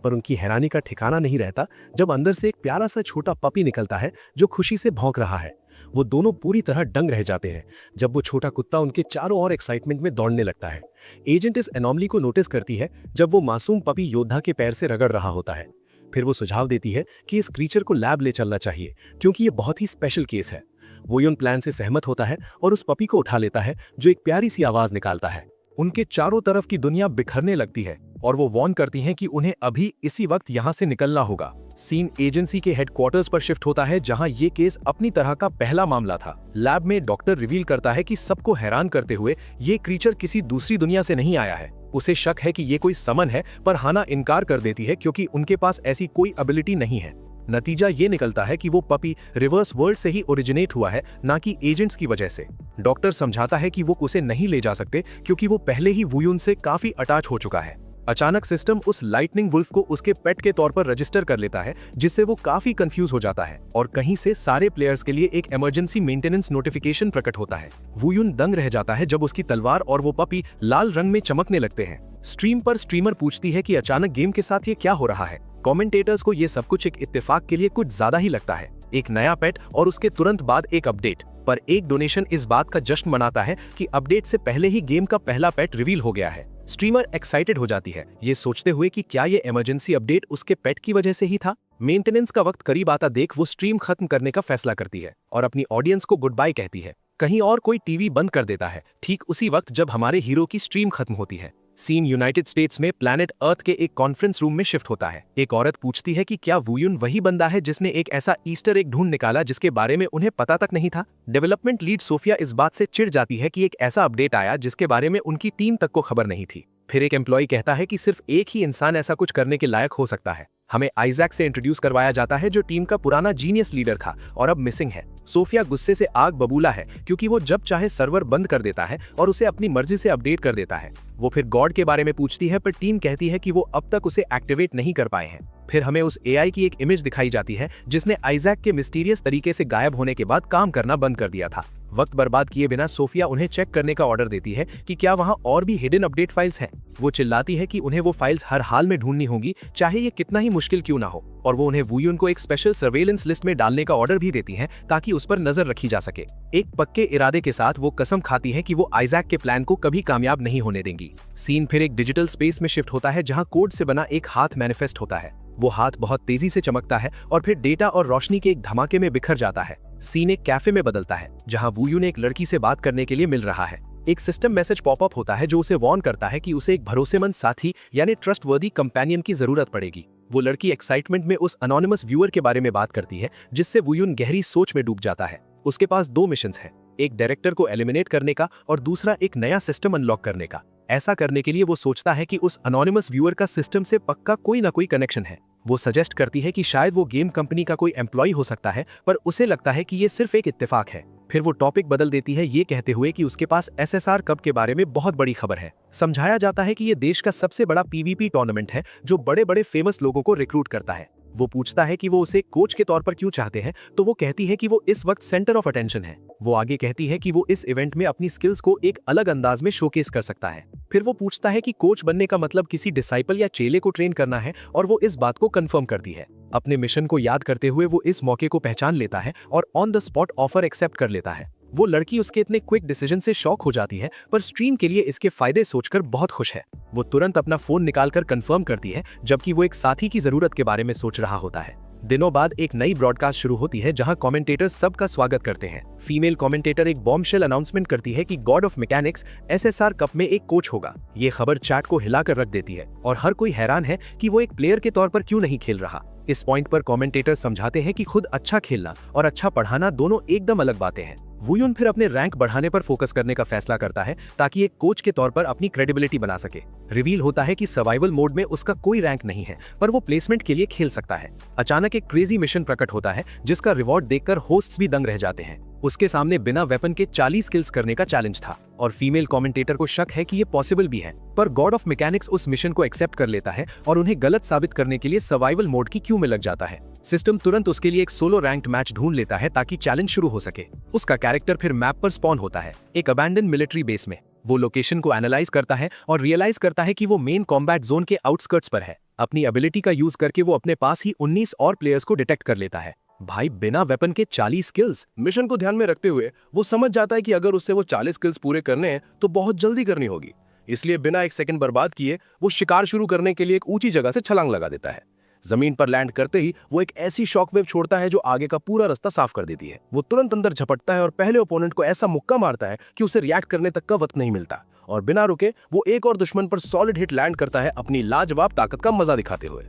पर उनकी हैरानी का ठिकाना नहीं रहता जब अंदर से एक प्यारा सा छोटा पपी निकलता है जो खुशी से भौंक रहा है। वो दोनों पूरी तरह दंग रह जाते हैं जब वो छोटा कुत्ता उनके चारों ओर एक्साइटमेंट में दौड़ने लगता है। एजेंट इस एनोमली को नोटिस करती है जब वो मासूम पपी योद्धा के पैर से रगड़ रहा होता है। फिर वो सुझाव देती है कि इस क्रीचर को लैब ले चलना चाहिए क्योंकि ये बहुत ही स्पेशल केस है। वुयुन प्लान से सहमत होता है और उस पपी को उठा लेता है जो एक प्यारी सी आवाज निकालता है। उनके चारों तरफ की दुनिया बिखरने लगती है और वो वार्न करती हैं कि उन्हें अभी इसी वक्त यहाँ से निकलना होगा। सीन एजेंसी के हेडक्वार्टर्स पर शिफ्ट होता है जहां ये केस अपनी तरह का पहला मामला था। लैब में डॉक्टर रिवील करता है कि सबको हैरान करते हुए ये क्रीचर किसी दूसरी दुनिया से नहीं आया है। उसे शक है कि ये कोई समन है, पर हाना इनकार कर देती है क्योंकि उनके पास ऐसी कोई एबिलिटी नहीं है। नतीजा ये निकलता है कि वो पपी रिवर्स वर्ल्ड से ही ओरिजिनेट हुआ है, ना कि एजेंट्स की वजह से। डॉक्टर समझाता है कि वो उसे नहीं ले जा सकते क्योंकि वो पहले ही वुयुन से काफी अटैच हो चुका है। अचानक सिस्टम उस लाइटनिंग वुल्फ को उसके पेट के तौर पर रजिस्टर कर लेता है, जिससे वो काफी कंफ्यूज हो जाता है और कहीं से सारे प्लेयर्स के लिए एक इमरजेंसी मेंटेनेंस नोटिफिकेशन प्रकट होता है। वुयुन दंग रह जाता है जब उसकी तलवार और वो पपी लाल रंग में चमकने लगते हैं। स्ट्रीम पर स्ट्रीमर पूछती है कि अचानक गेम के साथ ये क्या हो रहा है। कमेंटेटर्स को ये सब कुछ एक इत्तेफाक के लिए कुछ ज्यादा ही लगता है, एक नया पेट और उसके तुरंत बाद एक अपडेट। पर एक डोनेशन इस बात का जश्न मनाता है कि अपडेट से पहले ही गेम का पहला पेट रिवील हो गया है। स्ट्रीमर एक्साइटेड हो जाती है, ये सोचते हुए कि क्या ये इमरजेंसी अपडेट उसके पेट की वजह से ही था। मेंटेनेंस का वक्त करीब आता देख वो स्ट्रीम खत्म करने का फैसला करती है और अपनी ऑडियंस को गुड बाय कहती है। कहीं और कोई टीवी बंद कर देता है ठीक उसी वक्त जब हमारे हीरो की स्ट्रीम खत्म होती है। सीन यूनाइटेड स्टेट्स में प्लैनेट अर्थ के एक कॉन्फ्रेंस रूम में शिफ्ट होता है। एक औरत पूछती है कि क्या वुयुन वही बंदा है जिसने एक ऐसा ईस्टर एग ढूंढ निकाला जिसके बारे में उन्हें पता तक नहीं था। डेवलपमेंट लीड सोफिया इस बात से चिढ़ जाती है कि एक ऐसा अपडेट आया जिसके बारे में उनकी टीम तक को खबर नहीं थी। फिर एक एम्प्लॉय कहता है कि सिर्फ एक ही इंसान ऐसा कुछ करने के लायक हो सकता है। हमें आइजैक से इंट्रोड्यूस करवाया जाता है जो टीम का पुराना जीनियस लीडर था और अब मिसिंग है। सोफिया गुस्से से आग बबूला है क्योंकि वो जब चाहे सर्वर बंद कर देता है और उसे अपनी मर्जी से अपडेट कर देता है। वो फिर गॉड के बारे में पूछती है पर टीम कहती है कि वो अब तक उसे एक्टिवेट नहीं कर पाए हैं। फिर हमें उस एआई की एक इमेज दिखाई जाती है जिसने आइजैक के मिस्टीरियस तरीके से गायब होने के बाद काम करना बंद कर दिया था। वक्त बर्बाद किए बिना सोफिया उन्हें चेक करने का ऑर्डर देती है कि क्या वहां और भी हिडन अपडेट फाइल्स हैं। वो चिल्लाती है कि उन्हें वो फाइल्स हर हाल में ढूंढनी होंगी, चाहे ये कितना ही मुश्किल क्यों ना हो, और वो उन्हें वुयुन को एक स्पेशल सर्वेलेंस लिस्ट में डालने का ऑर्डर भी देती हैं ताकि उस पर नजर रखी जा सके। एक पक्के इरादे के साथ वो कसम खाती है कि वो आइजैक के प्लान को कभी कामयाब नहीं होने देंगी। सीन फिर एक डिजिटल स्पेस में शिफ्ट होता है जहां कोड से बना एक हाथ मैनिफेस्ट होता है। वो हाथ बहुत तेजी से चमकता है और फिर डेटा और रोशनी के एक धमाके में बिखर जाता है। सीन एक कैफे में बदलता है जहां वुयुन एक लड़की से बात करने के लिए मिल रहा है। एक सिस्टम मैसेज पॉपअप होता है जो उसे वार्न करता है कि उसे एक भरोसेमंद साथी यानी ट्रस्टवर्दी कंपेनियन की जरूरत पड़ेगी। वो लड़की एक्साइटमेंट में उस अनोनिमस व्यूअर के बारे में बात करती है जिससे वुयुन गहरी सोच में डूब जाता है। उसके पास दो मिशंस हैं, एक डायरेक्टर को एलिमिनेट करने का और दूसरा एक नया सिस्टम अनलॉक करने का। ऐसा करने के लिए वो सोचता है कि उस अनोनिमस व्यूअर का सिस्टम से पक्का कोई ना कोई कनेक्शन है। वो सजेस्ट करती है कि शायद वो गेम कंपनी का कोई एम्प्लॉय हो सकता है, पर उसे लगता है कि ये सिर्फ एक इत्तेफाक है। फिर वो टॉपिक बदल देती है ये कहते हुए कि उसके पास एसएसआर कप के बारे में बहुत बड़ी खबर है। समझाया जाता है कि ये देश का सबसे बड़ा पीवीपी टूर्नामेंट है जो बड़े बड़े फेमस लोगों को रिक्रूट करता है। वो पूछता है कि वो उसे कोच के तौर पर क्यों चाहते हैं, तो वो कहती है कि वो इस वक्त सेंटर ऑफ अटेंशन है। वो आगे कहती है कि वो इस इवेंट में अपनी स्किल्स को एक अलग अंदाज में शोकेस कर सकता है। फिर वो पूछता है कि कोच बनने का मतलब किसी डिसाइपल या चेले को ट्रेन करना है और वो इस बात को कंफर्म करती है। अपने मिशन को याद करते हुए वो इस मौके को पहचान लेता है और on the spot offer accept कर लेता है। वो लड़की उसके इतने क्विक डिसीजन से शॉक हो जाती है, पर स्ट्रीम के लिए इसके फायदे सोचकर बहुत खुश है। वो तुरंत अपना फोन निकालकर कंफर्म करती है, जबकि वो एक साथी की जरूरत के बारे में सोच रहा होता है। दिनों बाद एक नई ब्रॉडकास्ट शुरू होती है जहां कमेंटेटर सबका स्वागत करते हैं। फीमेल कमेंटेटर एक बॉम्बशेल अनाउंसमेंट करती है कि God of mechanics SSR cup में एक कोच होगा। ये खबर चैट को हिलाकर रख देती है और हर कोई हैरान है कि वो एक प्लेयर के तौर पर क्यों नहीं खेल रहा। इस पॉइंट पर कमेंटेटर समझाते हैं कि खुद अच्छा खेलना और अच्छा पढ़ाना दोनों एकदम अलग बातें हैं। वुयुन फिर अपने रैंक बढ़ाने पर फोकस करने का फैसला करता है ताकि एक कोच के तौर पर अपनी क्रेडिबिलिटी बना सके। रिवील होता है कि सर्वाइवल मोड में उसका कोई रैंक नहीं है, पर वो प्लेसमेंट के लिए खेल सकता है। अचानक एक क्रेजी मिशन प्रकट होता है जिसका रिवॉर्ड देखकर होस्ट्स भी दंग रह जाते हैं। उसके सामने बिना वेपन के 40 किल्स करने का चैलेंज था और फीमेल कमेंटेटर को शक है कि ये पॉसिबल भी है, पर गॉड ऑफ मैकेनिक्स उस मिशन को एक्सेप्ट कर लेता है और उन्हें गलत साबित करने के लिए सर्वाइवल मोड की क्यू में लग जाता है। सिस्टम तुरंत उसके लिए एक सोलो रैंक्ड मैच ढूंढ लेता है ताकि चैलेंज शुरू हो सके। उसका कैरेक्टर फिर मैप पर स्पॉन होता है, एक अबैंडन मिलिट्री बेस में। वो लोकेशन को एनालाइज करता है और रियलाइज करता है कि वो मेन कॉम्बैट जोन के आउटस्कर्ट्स पर है। अपनी एबिलिटी का यूज करके वो अपने पास ही 19 और प्लेयर्स को डिटेक्ट कर लेता है। भाई, बिना वेपन के 40 किल्स! मिशन को ध्यान में रखते हुए वो समझ जाता है कि अगर उससे वो 40 किल्स पूरे करने हैं तो बहुत जल्दी करनी होगी। इसलिए बिना एक सेकंड बर्बाद किए वो शिकार शुरू करने के लिए एक ऊंची जगह से छलांग लगा देता है। जमीन पर लैंड करते ही वो एक ऐसी शॉकवेव छोड़ता है जो आगे का पूरा रास्ता साफ कर देती है। वो तुरंत अंदर झपटता है और पहले ओपोनेंट को ऐसा मुक्का मारता है कि उसे रिएक्ट करने तक का वक्त नहीं मिलता, और बिना रुके वो एक और दुश्मन पर सॉलिड हिट लैंड करता है, अपनी लाजवाब ताकत का मजा दिखाते हुए।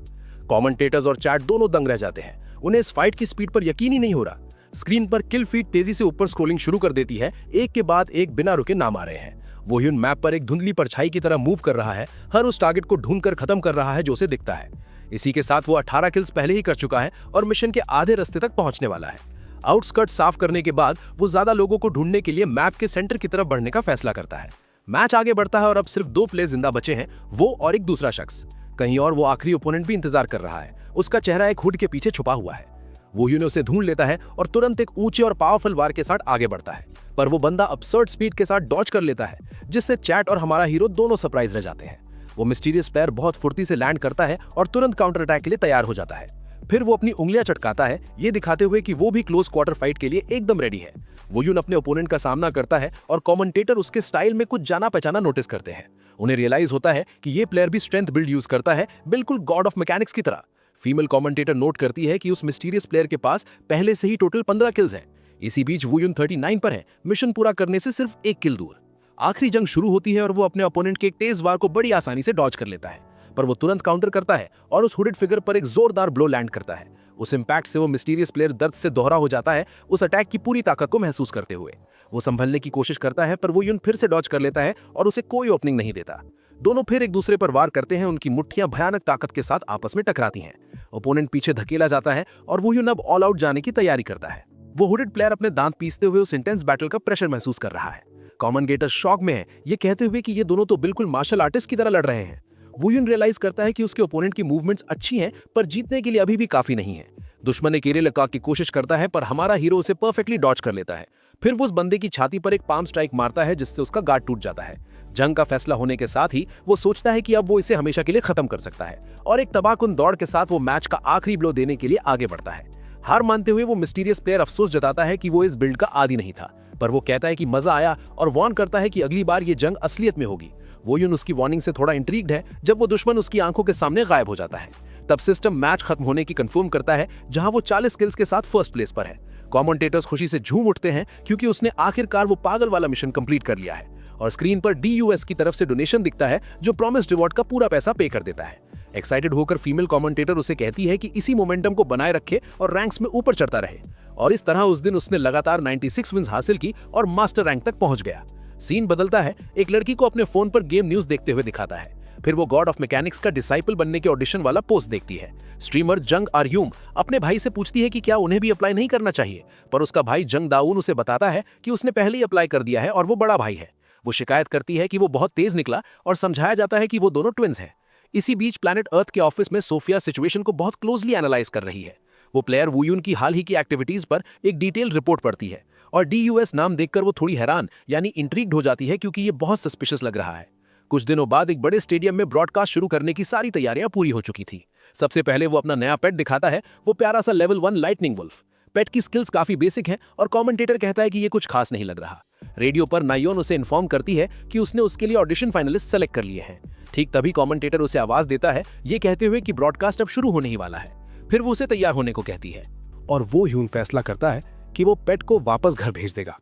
कमेंटेटर्स और चैट दोनों दंग रह जाते हैं। उन्हें इस फाइट की स्पीड पर यकीन ही नहीं हो रहा। स्क्रीन पर किल फीड तेजी से ऊपर स्क्रोलिंग शुरू कर देती है, एक के बाद एक बिना रुके नाम आ रहे हैं। वो ह्यून मैप पर एक धुंधली परछाई की तरह मूव कर रहा है, हर उस टारगेट को ढूंढकर खत्म कर रहा है जो उसे दिखता है। इसी के साथ वो 18 किल्स पहले ही कर चुका है और मिशन के आधे रास्ते तक पहुंचने वाला है। आउटस्कर्ट साफ करने के बाद वो ज्यादा लोगों को ढूंढने के लिए मैप के सेंटर की तरफ बढ़ने का फैसला करता है। मैच आगे बढ़ता है और अब सिर्फ 2 प्लेयर जिंदा बचे हैं, वो और एक दूसरा शख्स। कहीं और वो आखिरी ओपोनेंट भी इंतजार कर रहा है। उसका चेहरा एक हुड के पीछे छुपा हुआ है। वो ह्यून उसे ढूंढ लेता है और तुरंत एक ऊंचे और पावरफुल वार के साथ आगे बढ़ता है, पर वो बंदा absurd स्पीड के साथ डॉज कर लेता है, जिससे चैट और हमारा हीरो दोनों सरप्राइज रह जाते हैं। वो मिस्टीरियस प्लेयर बहुत फुर्ती से लैंड करता है और तुरंत काउंटर अटैक के लिए तैयार हो जाता है। फिर वो अपनी उंगलियां चटकाता है, ये दिखाते हुए कि वो भी क्लोज क्वार्टर फाइट के लिए एकदम रेडी है। वो ह्यून अपने ओपोनेंट का सामना करता है और कमेंटेटर उसके स्टाइल में कुछ जाना पहचाना नोटिस करते हैं। उन्हें रियलाइज होता है कि ये प्लेयर भी स्ट्रेंथ बिल्ड यूज करता है, बिल्कुल गॉड ऑफ मैकेनिक्स की तरह। फीमेल कमेंटेटर नोट करती है कि उस मिस्टीरियस प्लेयर के पास पहले से ही टोटल 15 किल्स हैं। इसी बीच वो ह्यून 39 पर है, मिशन पूरा करने से सिर्फ 1 किल दूर। आखिरी जंग शुरू होती है और वो अपने ओपोनेंट के एक तेज वार को बड़ी आसानी से डॉज कर लेता है, पर वो तुरंत काउंटर करता है और उस हुडेड फिगर पर एक जोरदार ब्लो लैंड करता है। उस इंपैक्ट से वो मिस्टीरियस प्लेयर दर्द से दोहरा हो जाता है, उस अटैक की पूरी ताकत को महसूस करते हुए। वो संभलने की कोशिश करता है, पर वो ह्यून फिर से डॉज कर लेता है और उसे कोई ओपनिंग नहीं देता। दोनों फिर एक दूसरे पर वार करते हैं, उनकी मुट्ठियां भयानक ताकत के साथ आपस में टकराती हैं। ओपोनेंट पीछे धकेला जाता है और वो ह्यून अब ऑल आउट जाने की तैयारी करता है। वो हुडेड प्लेयर अपने दांत पीसते हुए उस इंटेंस बैटल का प्रेशर महसूस कर रहा है। कमेंटेटर शॉक में है, ये कहते हुए कि ये दोनों तो बिल्कुल मार्शल आर्टिस्ट की तरह लड़ रहे हैं। वो ह्यून रियलाइज करता है कि उसके ओपोनेंट की मूवमेंट्स अच्छी हैं, पर जीतने के लिए अभी भी काफी नहीं है। दुश्मन एक एरे लगा की कोशिश करता है, पर हमारा हीरो उसे परफेक्टली डॉज कर लेता है। फिर वो उस बंदे की छाती पर एक पाम स्ट्राइक मारता है, जिससे उसका गार्ड टूट जाता है। जंग का फैसला होने के साथ ही वो सोचता है कि अब वो इसे हमेशा के लिए खत्म कर सकता है, और एक तबाहकुन दौड़ के साथ वो मैच का आखिरी ब्लो देने के लिए आगे बढ़ता है। हार मानते हुए वो मिस्टीरियस प्लेयर अफसोस जताता है कि वो इस बिल्ड का आदी नहीं था, पर वो कहता है कि मजा आया और वार्न करता है कि अगली बार ये जंग असलियत में होगी। वो यून उसकी वार्निंग से थोड़ा इंट्रीग्ड है जब वो दुश्मन उसकी आंखों के सामने गायब हो जाता है। तब सिस्टम मैच खत्म होने की कंफर्म करता है, जहां वो 40 किल्स के साथ फर्स्ट प्लेस पर है। कमेंटेटर्स खुशी से झूम उठते हैं क्योंकि उसने आखिरकार वो पागल वाला मिशन कंप्लीट कर लिया है, और स्क्रीन पर DUS की तरफ से डोनेशन दिखता है जो प्रॉमिस्ड रिवॉर्ड का पूरा पैसा पे कर देता है। एक्साइटेड होकर फीमेल कमेंटेटर उसे कहती है कि इसी मोमेंटम को बनाए रखे और रैंक्स में ऊपर चढ़ता रहे, और इस तरह उस दिन उसने लगातार 96 विन्स हासिल की और मास्टर रैंक तक पहुंच गया। सीन बदलता है, एक लड़की को अपने फोन पर गेम न्यूज देखते हुए दिखाता है। फिर वो गॉड ऑफ मैकेनिक्स का डिसाइपल बनने के ऑडिशन वाला पोस्ट देखती है। स्ट्रीमर जंग आर्यूम अपने भाई से पूछती है कि क्या उन्हें भी अप्लाई नहीं करना चाहिए, पर उसका भाई जंग दाऊन उसे बताता है कि उसने पहले ही अप्लाई कर दिया है और वो बड़ा भाई है। वो शिकायत करती है कि वो बहुत तेज निकला और समझाया जाता है कि वो दोनों ट्विंस हैं। इसी बीच प्लैनेट अर्थ के ऑफिस में सोफिया सिचुएशन को बहुत क्लोजली एनालाइज कर रही है। वो प्लेयर वूयून की हाल ही की एक्टिविटीज पर एक डिटेल रिपोर्ट पढ़ती है, और DUS नाम देखकर वो थोड़ी हैरान यानी इंट्रीग्ड हो जाती है, क्योंकि ये बहुत सस्पिशियस लग रहा है। कुछ दिनों बाद एक बड़े स्टेडियम में ब्रॉडकास्ट शुरू करने की सारी तैयारियां पूरी हो चुकी थी। सबसे पहले वो अपना नया पेट दिखाता है, वो प्यारा सा लेवल 1 लाइटनिंग वुल्फ। पेट की स्किल्स काफी बेसिक हैं और कमेंटेटर कहता है कि ये कुछ खास नहीं लग रहा। रेडियो पर नायोन उसे इन्फॉर्म करती है कि उसने उसके लिए ऑडिशन फाइनलिस्ट सेलेक्ट कर लिए हैं। ठीक तभी कमेंटेटर उसे आवाज देता है, ये कहते हुए कि ब्रॉडकास्ट अब शुरू होने ही वाला है। फिर वो उसे तैयार होने को कहती है, और वो ह्यून फैसला करता है कि वो पेट को वापस घर भेज देगा।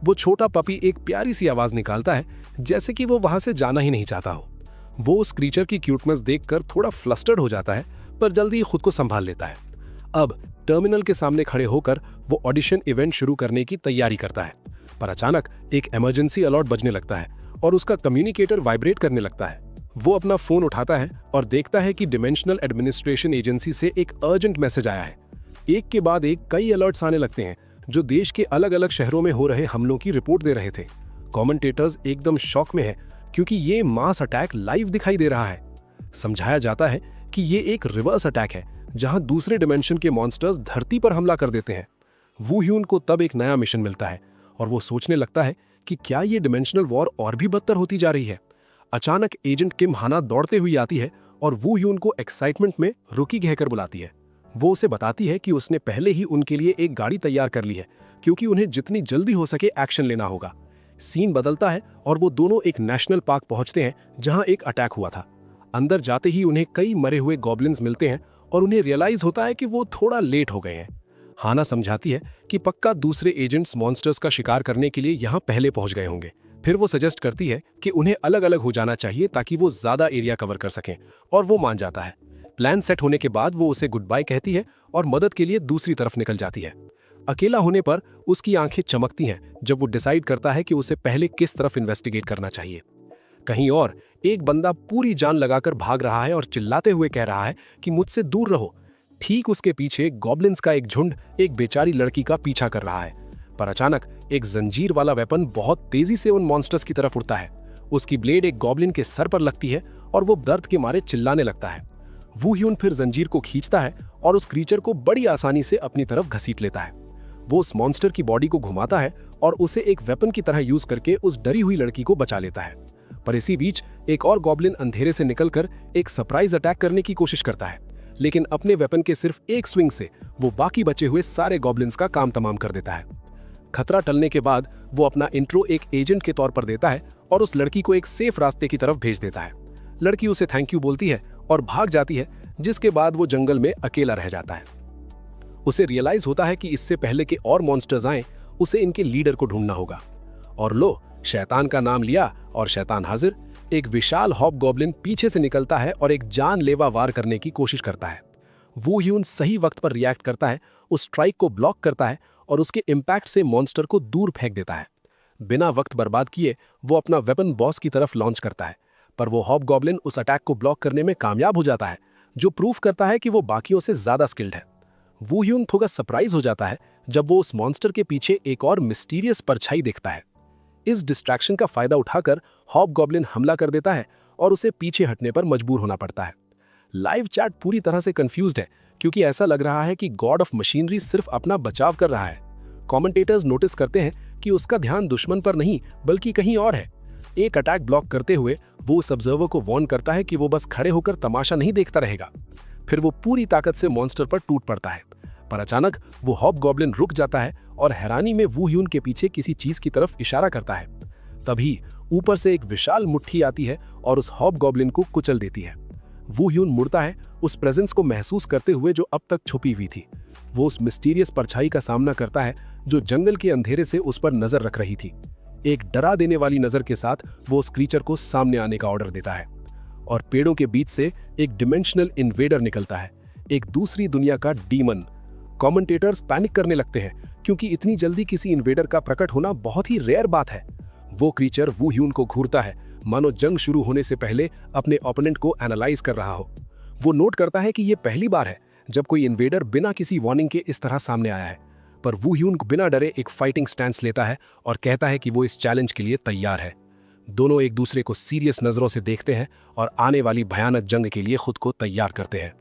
वो छोटा पपी एक प्यारी सी आवाज निकालता है, जैसे कि वो वहां से जाना ही नहीं चाहता हो। वो उस क्रीचर की क्यूटनेस देखकर थोड़ा फ्लस्टर्ड हो जाता है, पर जल्दी ही खुद को संभाल लेता है। अब टर्मिनल के सामने खड़े होकर वो ऑडिशन इवेंट शुरू करने की तैयारी करता है, पर अचानक एक इमरजेंसी अलर्ट बजने लगता है और उसका कम्युनिकेटर वाइब्रेट करने लगता है। वो अपना फोन उठाता है और देखता है कि डिमेंशनल एडमिनिस्ट्रेशन एजेंसी से एक अर्जेंट मैसेज आया है। एक के बाद एक कई अलर्ट्स आने लगते हैं जो देश के अलग अलग शहरों में हो रहे हमलों की रिपोर्ट दे रहे थे। कमेंटेटर्स एकदम शॉक में है क्योंकि ये मास अटैक लाइव दिखाई दे रहा है। समझाया जाता है कि ये एक रिवर्स अटैक है, जहां दूसरे डिमेंशन के मॉन्स्टर्स धरती पर हमला कर देते हैं। वू ह्यून को तब एक नया मिशन मिलता है और वो सोचने लगता है कि क्या ये डिमेंशनल वॉर और भी बदतर होती जा रही है। अचानक एजेंट किम हाना दौड़ते हुए आती है और वू ह्यून को एक्साइटमेंट में रुकी कहकर बुलाती है। वो उसे बताती है कि उसने पहले ही उनके लिए एक गाड़ी तैयार कर ली है, क्योंकि उन्हें जितनी जल्दी हो सके एक्शन लेना होगा। सीन बदलता है और वो दोनों एक नेशनल पार्क पहुंचते हैं जहां एक अटैक हुआ था। अंदर जाते ही उन्हें कई मरे हुए गॉब्लिन्स मिलते हैं और उन्हें रियलाइज होता है कि वो थोड़ा लेट हो गए हैं। हाना समझाती है कि पक्का दूसरे एजेंट्स मॉन्स्टर्स का शिकार करने के लिए यहाँ पहले पहुंच गए होंगे। फिर वो सजेस्ट करती है कि उन्हें अलग अलग हो जाना चाहिए ताकि वो ज्यादा एरिया कवर कर सकें, और वो मान जाता है। प्लान सेट होने के बाद वो उसे गुड बाय कहती है और मदद के लिए दूसरी तरफ निकल जाती है। अकेला होने पर उसकी आंखें चमकती हैं जब वो डिसाइड करता है कि उसे पहले किस तरफ इन्वेस्टिगेट करना चाहिए। कहीं और एक बंदा पूरी जान लगाकर भाग रहा है और चिल्लाते हुए कह रहा है कि मुझसे दूर रहो। ठीक उसके पीछे गॉब्लिन्स का एक झुंड एक बेचारी लड़की का पीछा कर रहा है, पर अचानक एक जंजीर वाला वेपन बहुत तेजी से उन मॉन्स्टर्स की तरफ उड़ता है। उसकी ब्लेड एक गॉब्लिन के सर पर लगती है और वो दर्द के मारे चिल्लाने लगता है। वू ह्यून फिर जंजीर को खींचता है और उस क्रीचर को बड़ी आसानी से अपनी तरफ घसीट लेता है। वो उस मॉन्स्टर की बॉडी को घुमाता है और उसे एक वेपन की तरह यूज करके उस डरी हुई लड़की को बचा लेता है। पर इसी बीच एक और गॉब्लिन अंधेरे से निकलकर एक सरप्राइज अटैक करने की कोशिश करता है, लेकिन अपने वेपन के सिर्फ एक स्विंग से वो बाकी बचे हुए सारे गॉब्लिन्स का काम तमाम कर देता है। खतरा टलने के बाद वो अपना इंट्रो एक एजेंट के तौर पर देता है और उस लड़की को एक सेफ रास्ते की तरफ भेज देता है। लड़की उसे थैंक यू बोलती है और भाग जाती है, जिसके बाद वो जंगल में अकेला रह जाता है। उसे रियलाइज होता है कि इससे पहले के और मॉन्स्टर्स आए, उसे इनके लीडर को ढूंढना होगा। और लो, शैतान का नाम लिया और शैतान हाजिर। एक विशाल हॉबगॉब्लिन पीछे से निकलता है और एक जानलेवा वार करने की कोशिश करता है। वू ह्यून सही वक्त पर रिएक्ट करता है, उस स्ट्राइक को ब्लॉक करता है और उसके इम्पैक्ट से मॉन्स्टर को दूर फेंक देता है। बिना वक्त बर्बाद किए वो अपना वेपन बॉस की तरफ लॉन्च करता है, पर वो हॉबगॉब्लिन उस अटैक को ब्लॉक करने में कामयाब हो जाता है, जो प्रूफ करता है कि वो बाकियों से ज्यादा स्किल्ड है। वू ह्यून थोड़ा सरप्राइज हो जाता है जब वो उस मॉन्स्टर के पीछे एक और मिस्टीरियस परछाई देखता है। इस डिस्ट्रैक्शन का फायदा उठाकर हॉबगॉब्लिन हमला कर देता है और उसे पीछे हटने पर मजबूर होना पड़ता है। लाइव चैट पूरी तरह से कंफ्यूज्ड है, क्योंकि ऐसा लग रहा है कि गॉड ऑफ मशीनरी सिर्फ अपना बचाव कर रहा है। कमेंटेटर्स नोटिस करते हैं कि उसका ध्यान दुश्मन पर नहीं बल्कि कहीं और है। एक अटैक ब्लॉक करते हुए वो उस ऑब्जर्वर को वार्न करता है कि वो बस खड़े होकर तमाशा नहीं देखता रहेगा। फिर वो पूरी ताकत से मॉन्स्टर पर टूट पड़ता है, पर अचानक वो हॉबगॉब्लिन रुक जाता है और हैरानी में वू ह्यून के पीछे किसी चीज की तरफ इशारा करता है। तभी ऊपर से एक विशाल मुट्ठी आती है और उस हॉबगॉब्लिन को कुचल देती है। वू ह्यून मुड़ता है, उस प्रेजेंस को महसूस करते हुए जो अब तक छुपी हुई थी। वो उस मिस्टीरियस परछाई का सामना करता है जो जंगल के अंधेरे से उस पर नजर रख रही थी। एक डरा देने वाली नजर के साथ वो उस क्रीचर को सामने आने का ऑर्डर देता है और पेड़ों के बीच से एक डिमेंशनल इन्वेडर निकलता है, एक दूसरी दुनिया का डीमन। कमेंटेटर्स पैनिक करने लगते हैं, क्योंकि इतनी जल्दी किसी इन्वेडर का प्रकट होना बहुत ही रेयर बात है। वो क्रीचर वू ह्यून को घूरता है, मानो जंग शुरू होने से पहले अपने ओपोनेंट को एनालाइज कर रहा हो। वो नोट करता है कि ये पहली बार है जब कोई इन्वेडर बिना किसी वार्निंग के इस तरह सामने आया है, पर वू ह्यून को बिना डरे एक फाइटिंग स्टैंस लेता है और कहता है कि वो इस चैलेंज के लिए तैयार है। दोनों एक दूसरे को सीरियस नजरों से देखते हैं और आने वाली भयानक जंग के लिए खुद को तैयार करते हैं।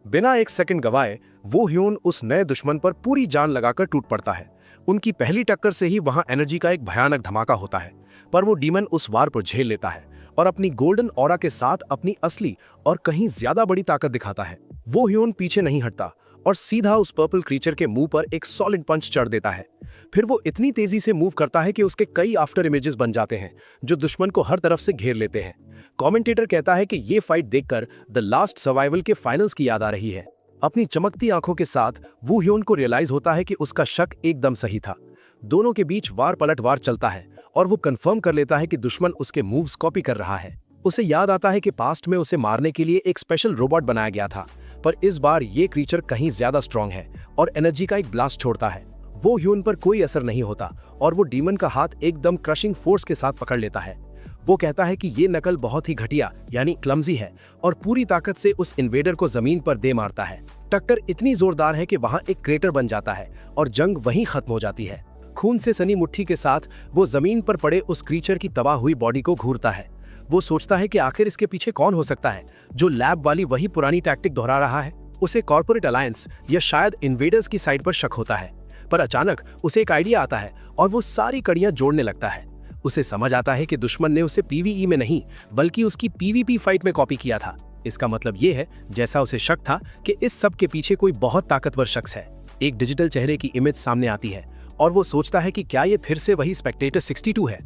बिना एक सेकंड गवाए वो ह्यून उस नए दुश्मन पर पूरी जान लगाकर टूट पड़ता है। उनकी पहली टक्कर से ही वहां एनर्जी का एक भयानक धमाका होता है, पर वो डीमन उस वार पर झेल लेता है और अपनी गोल्डन ऑरा के साथ अपनी असली और कहीं ज्यादा बड़ी ताकत दिखाता है। वो ह्यून पीछे नहीं हटता और सीधा उस पर्पल क्रीचर के मुंह पर एक सॉलिड पंच चढ़ देता है। फिर वो इतनी तेजी से मूव करता है कि उसके कई आफ्टर इमेजेस बन जाते हैं जो दुश्मन को हर तरफ से घेर लेते हैं। कमेंटेटर कहता है कि ये फाइट देखकर द लास्ट सर्वाइवल के फाइनल्स की याद आ रही है। अपनी चमकती आंखों के साथ वू ह्यून को रियलाइज होता है कि उसका शक एकदम सही था। दोनों के बीच वार पलटवार चलता है और वो कंफर्म कर लेता है कि दुश्मन उसके मूव्स कॉपी कर रहा है। उसे याद आता है कि पास्ट में उसे मारने के लिए एक स्पेशल रोबोट बनाया गया था, पर इस बार ये क्रीचर कहीं ज्यादा स्ट्रांग है और एनर्जी का एक ब्लास्ट छोड़ता है। वो ह्यून पर कोई असर नहीं होता और वो डीमन का हाथ एकदम क्रशिंग फोर्स के साथ पकड़ लेता है। वो कहता है कि ये नकल बहुत ही घटिया यानी क्लमजी है और पूरी ताकत से उस इन्वेडर को जमीन पर दे मारता है। टक्कर इतनी जोरदार है कि वहां एक क्रेटर बन जाता है और जंग वहीं खत्म हो जाती है। खून से सनी मुट्ठी के साथ वो जमीन पर पड़े उस क्रीचर की तबाह हुई बॉडी को घूरता है। वो सोचता है कि आखिर इसके पीछे कौन हो सकता है जो लैब वाली वही पुरानी टैक्टिक दोहरा रहा है। उसे कॉर्पोरेट अलायंस या शायद इन्वेडर्स की साइड पर शक होता है, पर अचानक उसे एक आइडिया आता है और वो सारी कड़ियां जोड़ने लगता है। उसे समझ आता है कि दुश्मन ने उसे पीवीई में नहीं बल्कि उसकी पीवीपी फाइट में कॉपी किया था। इसका मतलब ये है, जैसा उसे शक था, कि इस सब के पीछे कोई बहुत ताकतवर शख्स है। एक डिजिटल चेहरे की इमेज सामने आती है और वो सोचता है कि क्या ये फिर से वही स्पेक्टेटर 62 है।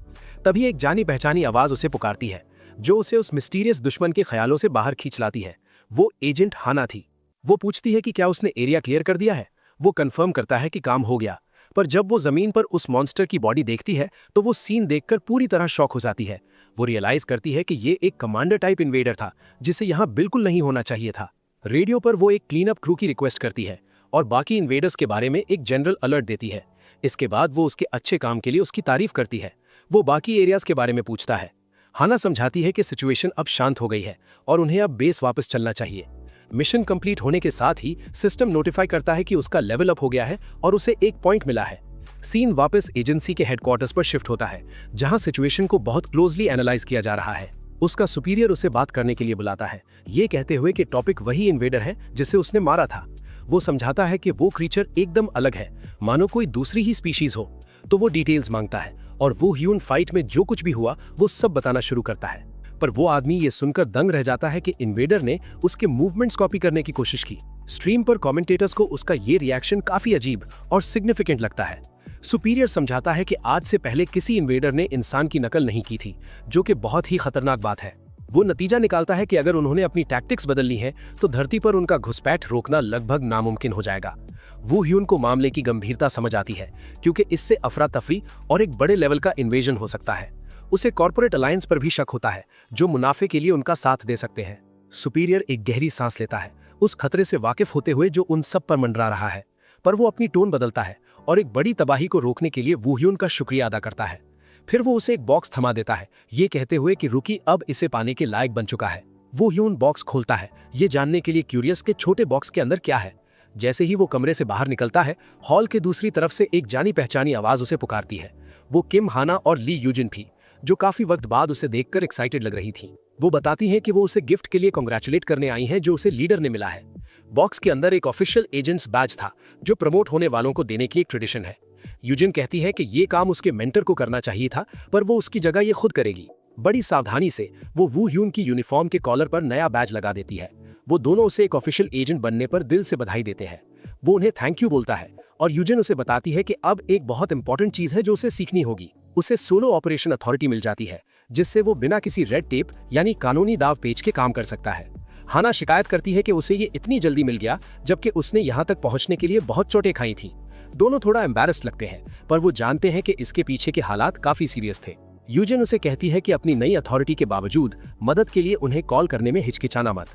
तभी एक जानी पहचानी आवाज उसे पुकारती है जो उसे उस मिस्टीरियस दुश्मन के ख्यालों से बाहर खींच लाती है। वो एजेंट हाना थी। वो पूछती है कि क्या उसने एरिया क्लियर कर दिया है। वो कंफर्म करता है कि काम हो गया, पर जब वो जमीन पर उस मॉन्स्टर की बॉडी देखती है तो वो सीन देखकर पूरी तरह शॉक हो जाती है। वो रियलाइज करती है कि ये एक कमांडर टाइप इन्वेडर था जिसे यहाँ बिल्कुल नहीं होना चाहिए था। रेडियो पर वो एक क्लीन अप क्रू की रिक्वेस्ट करती है और बाकी इन्वेडर्स के बारे में एक जनरल अलर्ट देती है। इसके बाद वो उसके अच्छे काम के लिए उसकी तारीफ करती है। वो बाकी एरियाज के बारे में पूछता है। हाना समझाती है कि सिचुएशन अब शांत हो गई है और उन्हें अब बेस वापस चलना चाहिए। मिशन कंप्लीट होने के साथ ही सिस्टम नोटिफाई करता है कि उसका लेवल अप हो गया है और उसे एक पॉइंट मिला है। सीन वापस एजेंसी के हेडक्वार्टर्स पर शिफ्ट होता है, जहां सिचुएशन को बहुत क्लोजली एनालाइज किया जा रहा है। उसका सुपीरियर उसे बात करने के लिए बुलाता है, ये कहते हुए कि टॉपिक वही इन्वेडर है जिसे उसने मारा था। वो समझाता है कि वो क्रीचर एकदम अलग है, मानो कोई दूसरी ही स्पीशीज हो। तो वो डिटेल्स मांगता है और वो ह्यून फाइट में जो कुछ भी हुआ वो सब बताना शुरू करता है। पर वो आदमी ये सुनकर दंग रह जाता है कि इन्वेडर ने उसके मूवमेंट्स कॉपी करने की कोशिश की। स्ट्रीम पर कमेंटेटर्स को उसका ये रिएक्शन काफी अजीब और सिग्निफिकेंट लगता है। सुपीरियर समझाता है कि आज से पहले किसी इन्वेडर ने इंसान की नकल नहीं की थी, जो कि बहुत ही खतरनाक बात है। वो नतीजा निकालता है कि अगर उन्होंने अपनी टैक्टिक्स बदल ली है तो धरती पर उनका घुसपैठ रोकना लगभग नामुमकिन हो जाएगा। वो ह्यून को मामले की गंभीरता समझ आती है, क्योंकि इससे अफरा तफरी और एक बड़े लेवल का इन्वेजन हो सकता है। उसे कॉर्पोरेट अलायंस पर भी शक होता है, जो मुनाफे के लिए उनका साथ दे सकते हैं। सुपीरियर एक गहरी सांस लेता है, उस खतरे से वाकिफ होते हुए जो उन सब पर मंडरा रहा है। पर वो अपनी टोन बदलता है और एक बड़ी तबाही को रोकने के लिए वू ह्यून का शुक्रिया अदा करता है। फिर वो उसे एक बॉक्स थमा देता है, ये कहते हुए कि रुकी अब इसे पाने के लायक बन चुका है। वो ह्यून बॉक्स खोलता है, ये जानने के लिए क्यूरियस के छोटे बॉक्स के अंदर क्या है। जैसे ही वो कमरे से बाहर निकलता है, हॉल के दूसरी तरफ से एक जानी पहचानी आवाज उसे पुकारती है। वो किम, हाना और ली यूजिन भी, जो काफी वक्त बाद उसे देखकर एक्साइटेड लग रही थी। वो बताती हैं कि वो उसे गिफ्ट के लिए कांग्रेचुलेट करने आई हैं जो उसे लीडर ने मिला है। बॉक्स के अंदर एक ऑफिशियल एजेंट्स बैज था, जो प्रमोट होने वालों को देने की एक ट्रेडिशन है। यूजिन कहती है कि ये काम उसके मेंटर को करना चाहिए था, पर वो उसकी जगह ये खुद करेगी। बड़ी सावधानी से वो वू ह्यून की यूनिफॉर्म के कॉलर पर नया बैज लगा देती है। वो दोनों उसे एक ऑफिशियल एजेंट बनने पर दिल से बधाई देते हैं। वो उन्हें थैंक यू बोलता है और यूजिन उसे बताती है कि अब एक बहुत इंपॉर्टेंट चीज है जो उसे सीखनी होगी। उसे सोलो ऑपरेशन अथॉरिटी मिल जाती है, जिससे वो बिना किसी रेड टेप यानी कानूनी दाव पेच के काम कर सकता है। हाना शिकायत करती है कि उसे ये इतनी जल्दी मिल गया, जबकि उसने यहाँ तक पहुँचने के लिए बहुत चोटें खाई थी। दोनों थोड़ा एम्बैरेस्ड लगते हैं, पर वो जानते हैं कि इसके पीछे के हालात काफी सीरियस थे। यूजिन उसे कहती है कि अपनी नई अथॉरिटी के बावजूद मदद के लिए उन्हें कॉल करने में हिचकिचाना मत।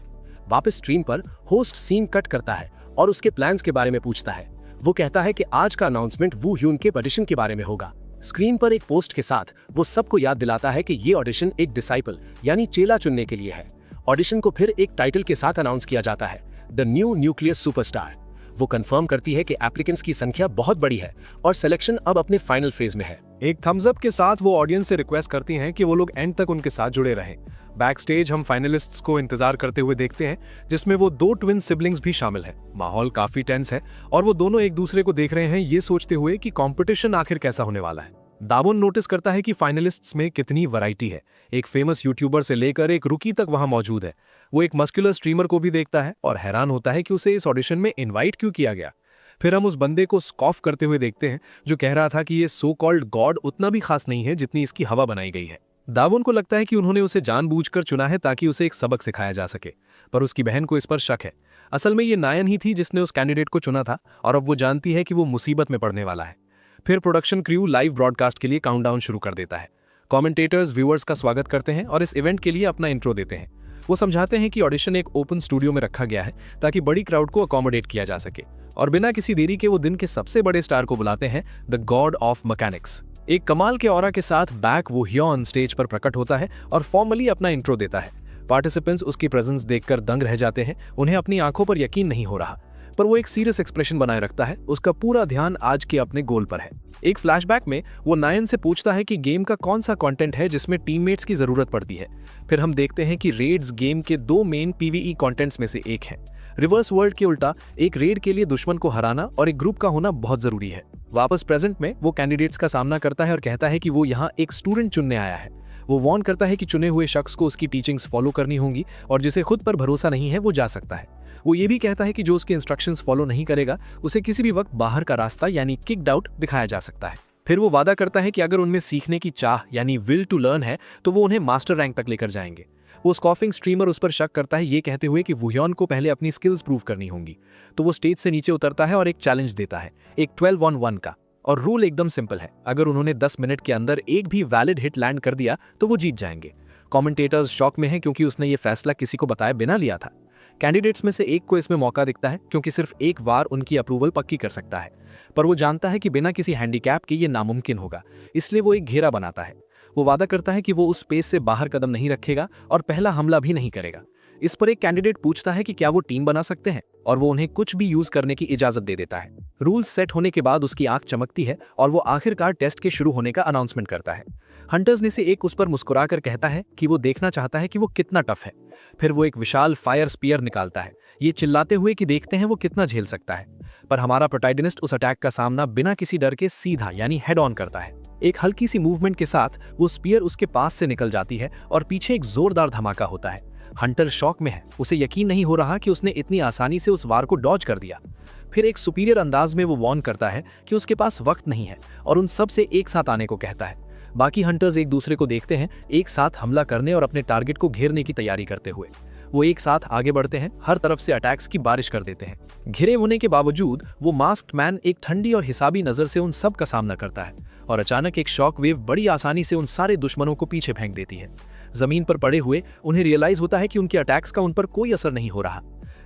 वापस स्ट्रीम पर होस्ट सीन कट करता है और उसके प्लान्स के बारे में पूछता है। वो कहता है कि आज का अनाउंसमेंट वू ह्यून के ऑडिशन के बारे में होगा। स्क्रीन पर एक पोस्ट के साथ वो सबको याद दिलाता है कि ये ऑडिशन एक डिसाइपल यानी चेला चुनने के लिए है। ऑडिशन को फिर एक टाइटल के साथ अनाउंस किया जाता है, द न्यू न्यूक्लियस सुपरस्टार। वो कंफर्म करती है कि एप्लीकेंट्स की संख्या बहुत बड़ी है और सिलेक्शन अब अपने फाइनल फेज में है। एक थम्स अप के साथ वो ऑडियंस से रिक्वेस्ट करती हैं कि वो लोग एंड तक उनके साथ जुड़े रहें। बैक स्टेज हम फाइनलिस्ट्स को इंतजार करते हुए देखते हैं, जिसमें वो 2 ट्विन सिबलिंग्स भी शामिल हैं। माहौल काफी टेंस है और वो दोनों एक दूसरे को देख रहे हैं, ये सोचते हुए कि कंपटीशन आखिर कैसा होने वाला है। दावुन नोटिस करता है कि फाइनलिस्ट्स में कितनी वैरायटी है। एक फेमस यूट्यूबर से लेकर एक रुकी तक वहां मौजूद है। वो एक मस्कुलर स्ट्रीमर को भी देखता है और हैरान होता है कि उसे इस ऑडिशन में इनवाइट क्यों किया गया। फिर हम उस बंदे को स्कॉफ करते हुए देखते हैं, जो कह रहा था कि ये सो कॉल्ड गॉड उतना भी खास नहीं है जितनी इसकी हवा बनाई गई है। दावुन को लगता है कि उन्होंने उसे जानबूझकर चुना है ताकि उसे एक सबक सिखाया जा सके, पर उसकी बहन को इस पर शक है। असल में ये नायन ही थी जिसने उस कैंडिडेट को चुना था और अब वो जानती है कि वो मुसीबत में पड़ने वाला है। फिर प्रोडक्शन क्रू लाइव ब्रॉडकास्ट के लिए काउंटडाउन शुरू कर देता है। कमेंटेटर्स व्यूअर्स का स्वागत करते हैं और इस इवेंट के लिए अपना इंट्रो देते हैं। वो समझाते हैं कि ऑडिशन एक ओपन स्टूडियो में रखा गया है ताकि बड़ी क्राउड को अकोमोडेट किया जा सके, और बिना किसी देरी के वो दिन के सबसे बड़े स्टार को बुलाते हैं, द गॉड ऑफ मैकेनिक्स। एक कमाल के ऑरा के साथ बैक वो ह्योन स्टेज पर प्रकट होता है और फॉर्मली अपना इंट्रो देता है। पार्टिसिपेंट्स उसकी प्रेजेंस देखकर दंग रह जाते हैं, उन्हें अपनी आंखों पर यकीन नहीं हो रहा, पर वो एक सीरियस एक्सप्रेशन बनाए रखता है। उसका पूरा ध्यान आज के अपने गोल पर है। एक फ्लैशबैक में वो नायन से पूछता है कि गेम का कौन सा कंटेंट है जिसमें टीममेट्स की जरूरत पड़ती है। फिर हम देखते हैं कि रेड्स गेम के 2 मेन पीवीई कंटेंट्स में से एक है। रिवर्स वर्ल्ड के उल्टा एक रेड के लिए दुश्मन को हराना और एक ग्रुप का होना बहुत जरूरी है। वापस प्रेजेंट में वो कैंडिडेट्स का सामना करता है और कहता है कि वो यहाँ एक स्टूडेंट चुनने आया है। वो वार्न करता है कि चुने हुए शख्स को उसकी टीचिंग्स फॉलो करनी होंगी और जिसे खुद पर भरोसा नहीं है वो जा सकता है। वो ये भी कहता है कि जो उसके इंस्ट्रक्शंस फॉलो नहीं करेगा उसे किसी भी वक्त बाहर का रास्ता यानी किक्ड आउट दिखाया जा सकता है। फिर वो वादा करता है कि अगर उनमें सीखने की चाह यानी विल टू लर्न है तो वो उन्हें मास्टर रैंक तक लेकर जाएंगे। वो स्कॉफिंग स्ट्रीमर उस पर शक करता है, ये कहते हुए कि वुहियन को पहले अपनी स्किल्स प्रूव करनी होंगी। तो वो स्टेज से नीचे उतरता है और एक चैलेंज देता है, एक 12-on-1 का। और रूल एकदम सिंपल है, अगर उन्होंने 10 मिनट के अंदर एक भी वैलिड हिट लैंड कर दिया तो वो जीत जाएंगे। कमेंटेटर्स शॉक में हैं क्योंकि उसने ये फैसला किसी को बताए बिना लिया था। कैंडिडेट्स में से एक को इसमें मौका दिखता है क्योंकि सिर्फ एक वार उनकी अप्रूवल पक्की कर सकता है, पर वो जानता है कि बिना किसी हैंडीकैप के ये नामुमकिन होगा, इसलिए वो एक घेरा बनाता है। वो वादा करता है कि वो उस स्पेस से बाहर कदम नहीं रखेगा और पहला हमला भी नहीं करेगा। इस पर एक कैंडिडेट पूछता है कि क्या वो टीम बना सकते हैं, और वो उन्हें कुछ भी यूज करने की इजाजत दे देता है। रूल्स सेट होने के बाद उसकी आंख चमकती है और वो आखिरकार टेस्ट के शुरू होने का अनाउंसमेंट करता है। हंटर्स में से एक उस पर मुस्कुराकर कहता है कि वो देखना चाहता है कि वो कितना टफ है। फिर वो एक विशाल फायर स्पीयर निकालता है, ये चिल्लाते हुए कि देखते हैं वो कितना झेल सकता है। पर हमारा प्रोटैगनिस्ट उस अटैक का सामना बिना किसी डर के सीधा यानी हेड ऑन करता है। एक हल्की सी मूवमेंट के साथ वो स्पीयर उसके पास से निकल जाती है और पीछे एक जोरदार धमाका होता है। हंटर शॉक में है, उसे यकीन नहीं हो रहा कि उसने इतनी आसानी से उस वार को डॉज कर दिया। फिर एक सुपीरियर अंदाज में वो वार्न करता है कि उसके पास वक्त नहीं है और उन सब से एक साथ आने को कहता है। बाकी हंटर्स एक दूसरे को देखते हैं, एक साथ हमला करने और अपने टारगेट को घेरने की तैयारी करते हुए। वो एक साथ आगे बढ़ते हैं, हर तरफ से अटैक्स की बारिश कर देते हैं। घिरे होने के बावजूद वो मास्क्ड मैन एक ठंडी और हिसाबी नजर से उन सब का सामना करता है और अचानक एक शॉक वेव बड़ी आसानी से उन सारे दुश्मनों को पीछे फेंक देती है। जमीन पर पड़े हुए उन्हें रियलाइज होता है कि उनके अटैक्स का उन पर कोई असर नहीं हो रहा।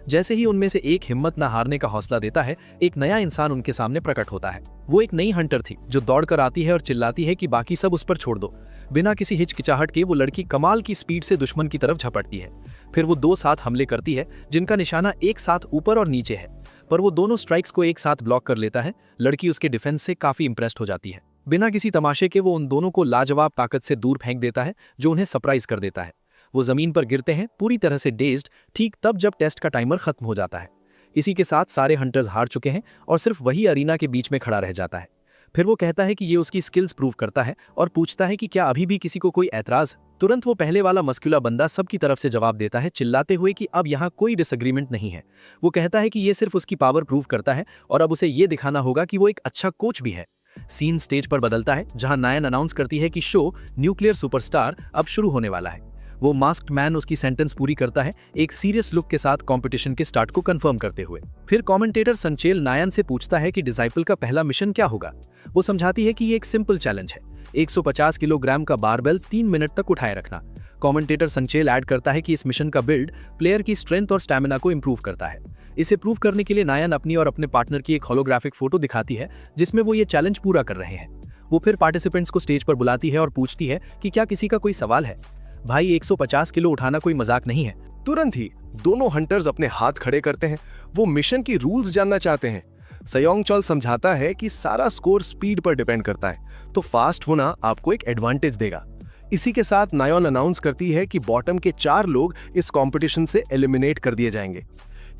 जैसे ही उनमें से एक हिम्मत न हारने का हौसला देता है, एक नया इंसान उनके सामने प्रकट होता है। वो एक नई हंटर थी जो दौड़कर आती है और चिल्लाती है कि बाकी सब उस पर छोड़ दो। बिना किसी हिचकिचाहट के वो लड़की कमाल की स्पीड से दुश्मन की तरफ झपटती है। फिर वो 2 साथ हमले करती है जिनका निशाना एक साथ ऊपर और नीचे है, पर वो दोनों स्ट्राइक्स को एक साथ ब्लॉक कर लेता है। लड़की उसके डिफेंस से काफी इंप्रेस्ड हो जाती है। बिना किसी तमाशे के वो उन दोनों को लाजवाब ताकत से दूर फेंक देता है, जो उन्हें सरप्राइज कर देता है। वो जमीन पर गिरते हैं पूरी तरह से डेज्ड, ठीक तब जब टेस्ट का टाइमर खत्म हो जाता है। इसी के साथ सारे हंटर्स हार चुके हैं और सिर्फ वही अरीना के बीच में खड़ा रह जाता है। फिर वो कहता है कि ये उसकी स्किल्स प्रूव करता है और पूछता है कि क्या अभी भी किसी को कोई ऐतराज। तुरंत वो पहले वाला मस्कुला बंदा सबकी तरफ से जवाब देता है, चिल्लाते हुए कि अब यहाँ कोई डिसएग्रीमेंट नहीं है। वो कहता है कि ये सिर्फ उसकी पावर प्रूव करता है और अब उसे ये दिखाना होगा कि वो एक अच्छा कोच भी है। सीन स्टेज पर बदलता है जहां नायन अनाउंस करती है कि शो न्यूक्लियर सुपरस्टार अब शुरू होने वाला है। वो मास्क्ड मैन उसकी सेंटेंस पूरी करता है, एक सीरियस लुक के साथ कंपटीशन के स्टार्ट को कंफर्म करते हुए। फिर कमेंटेटर संचेल नायन से पूछता है कि डिसाइपल का पहला मिशन क्या होगा। वो समझाती है कि ये एक सिंपल चैलेंज है, 150 किलोग्राम का बारबेल 3 मिनट तक उठाए रखना। कमेंटेटर संचेल ऐड करता है कि इस मिशन का बिल्ड प्लेयर की स्ट्रेंथ और स्टैमिना को इंप्रूव करता है। इसे प्रूव करने के लिए नायन अपनी और अपने पार्टनर की एक होलोग्राफिक फोटो दिखाती है जिसमें वो ये चैलेंज पूरा कर रहे हैं। वो फिर पार्टिसिपेंट्स को स्टेज पर बुलाती है और पूछती है कि क्या किसी का कोई सवाल है। भाई 150 किलो उठाना कोई मजाक नहीं है। तुरंत ही दोनों हंटर्स अपने हाथ खड़े करते हैं। वो मिशन की रूल्स जानना चाहते हैं। सयोंग चॉल समझाता है कि सारा स्कोर स्पीड पर डिपेंड करता है, तो फास्ट होना आपको एक एडवांटेज देगा। इसी के साथ नायोन अनाउंस करती है कि बॉटम के 4 लोग इस कंपटीशन से एलिमिनेट कर दिए जाएंगे।